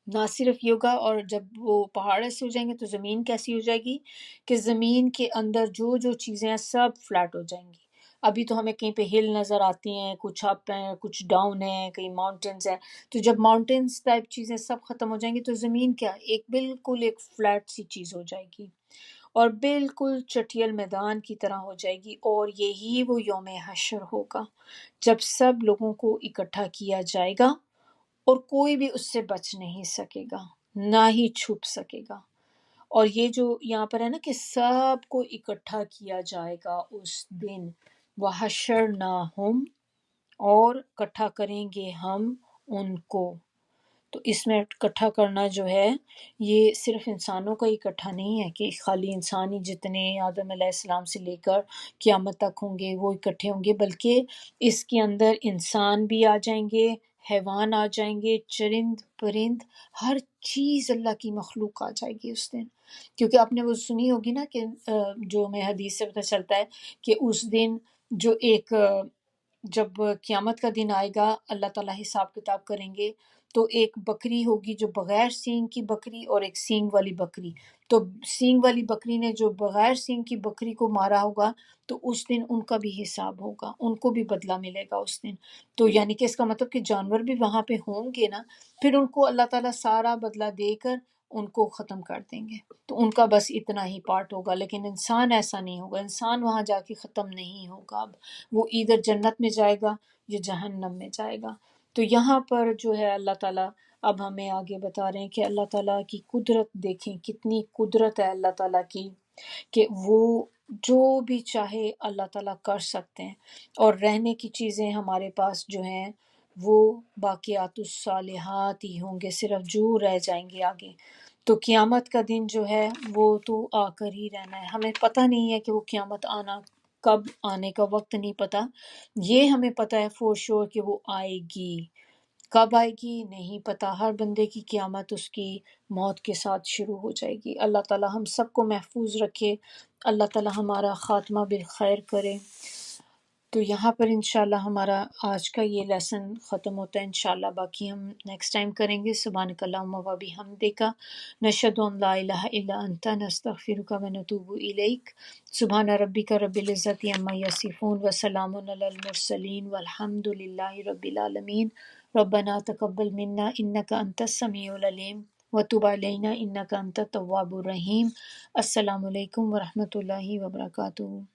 نہ صرف یہ ہوگا، اور جب وہ پہاڑ ایسے ہو جائیں گے تو زمین کیسی ہو جائے گی کہ زمین کے اندر جو جو چیزیں ہیں سب فلیٹ ہو جائیں گی. ابھی تو ہمیں کہیں پہ ہل نظر آتی ہیں، کچھ اپ ہیں کچھ ڈاؤن ہیں، کہیں ماؤنٹینز ہیں، تو جب ماؤنٹینز ٹائپ چیزیں سب ختم ہو جائیں گی تو زمین کیا ایک بالکل ایک فلیٹ سی چیز ہو جائے گی اور بالکل چٹیل میدان کی طرح ہو جائے گی. اور یہی وہ یوم حشر ہوگا جب سب لوگوں کو اکٹھا کیا جائے گا اور کوئی بھی اس سے بچ نہیں سکے گا، نہ ہی چھپ سکے گا. اور یہ جو یہاں پر ہے نا کہ سب کو اکٹھا کیا جائے گا اس دن، وَحَشَرْنَاهُمْ اور اکٹھا کریں گے ہم ان کو۔ تو اس میں اکٹھا کرنا جو ہے یہ صرف انسانوں کا اکٹھا نہیں ہے کہ خالی انسان ہی جتنے آدم علیہ السلام سے لے کر قیامت تک ہوں گے وہ اکٹھے ہوں گے، بلکہ اس کے اندر انسان بھی آ جائیں گے، حیوان آ جائیں گے، چرند پرند، ہر چیز اللہ کی مخلوق آ جائے گی اس دن۔ کیونکہ آپ نے وہ سنی ہوگی نا کہ جو میں حدیث سے پتہ چلتا ہے کہ اس دن جو ایک جب قیامت کا دن آئے گا اللہ تعالیٰ حساب کتاب کریں گے، تو ایک بکری ہوگی جو بغیر سینگ کی بکری اور ایک سینگ والی بکری، تو سینگ والی بکری نے جو بغیر سینگ کی بکری کو مارا ہوگا تو اس دن ان کا بھی حساب ہوگا، ان کو بھی بدلہ ملے گا اس دن۔ تو یعنی کہ اس کا مطلب کہ جانور بھی وہاں پہ ہوں گے نا، پھر ان کو اللہ تعالیٰ سارا بدلہ دے کر ان کو ختم کر دیں گے، تو ان کا بس اتنا ہی پارٹ ہوگا۔ لیکن انسان ایسا نہیں ہوگا، انسان وہاں جا کے ختم نہیں ہوگا، اب وہ ادھر جنت میں جائے گا یا جہنم میں جائے گا۔ تو یہاں پر جو ہے اللہ تعالیٰ اب ہمیں آگے بتا رہے ہیں کہ اللہ تعالیٰ کی قدرت دیکھیں، کتنی قدرت ہے اللہ تعالیٰ کی کہ وہ جو بھی چاہے اللہ تعالیٰ کر سکتے ہیں، اور رہنے کی چیزیں ہمارے پاس جو ہیں وہ باقیات الصالحات ہی ہوں گے، صرف جو رہ جائیں گے آگے۔ تو قیامت کا دن جو ہے وہ تو آ کر ہی رہنا ہے، ہمیں پتہ نہیں ہے کہ وہ قیامت آنا کب، آنے کا وقت نہیں پتہ، یہ ہمیں پتہ ہے فور شور کہ وہ آئے گی، کب آئے گی نہیں پتہ۔ ہر بندے کی قیامت اس کی موت کے ساتھ شروع ہو جائے گی۔ اللہ تعالیٰ ہم سب کو محفوظ رکھے، اللہ تعالیٰ ہمارا خاتمہ بالخیر کرے۔ تو یہاں پر انشاءاللہ ہمارا آج کا یہ لیسن ختم ہوتا ہے، انشاءاللہ باقی ہم نیکسٹ ٹائم کریں گے۔ سبحانک اللہم و بحمدک، نشہد ان لا الہ الا انت، نستغفرک و نتوب الیک۔ سبحان ربک رب العزت عما یصفون وسلام علی المرسلین والحمد للہ رب العالمین۔ ربنا تقبل منا انک انت السمیع العلیم وتب علینا انک انت التواب الرحیم۔ السلام علیکم ورحمۃ اللہ وبرکاتہ۔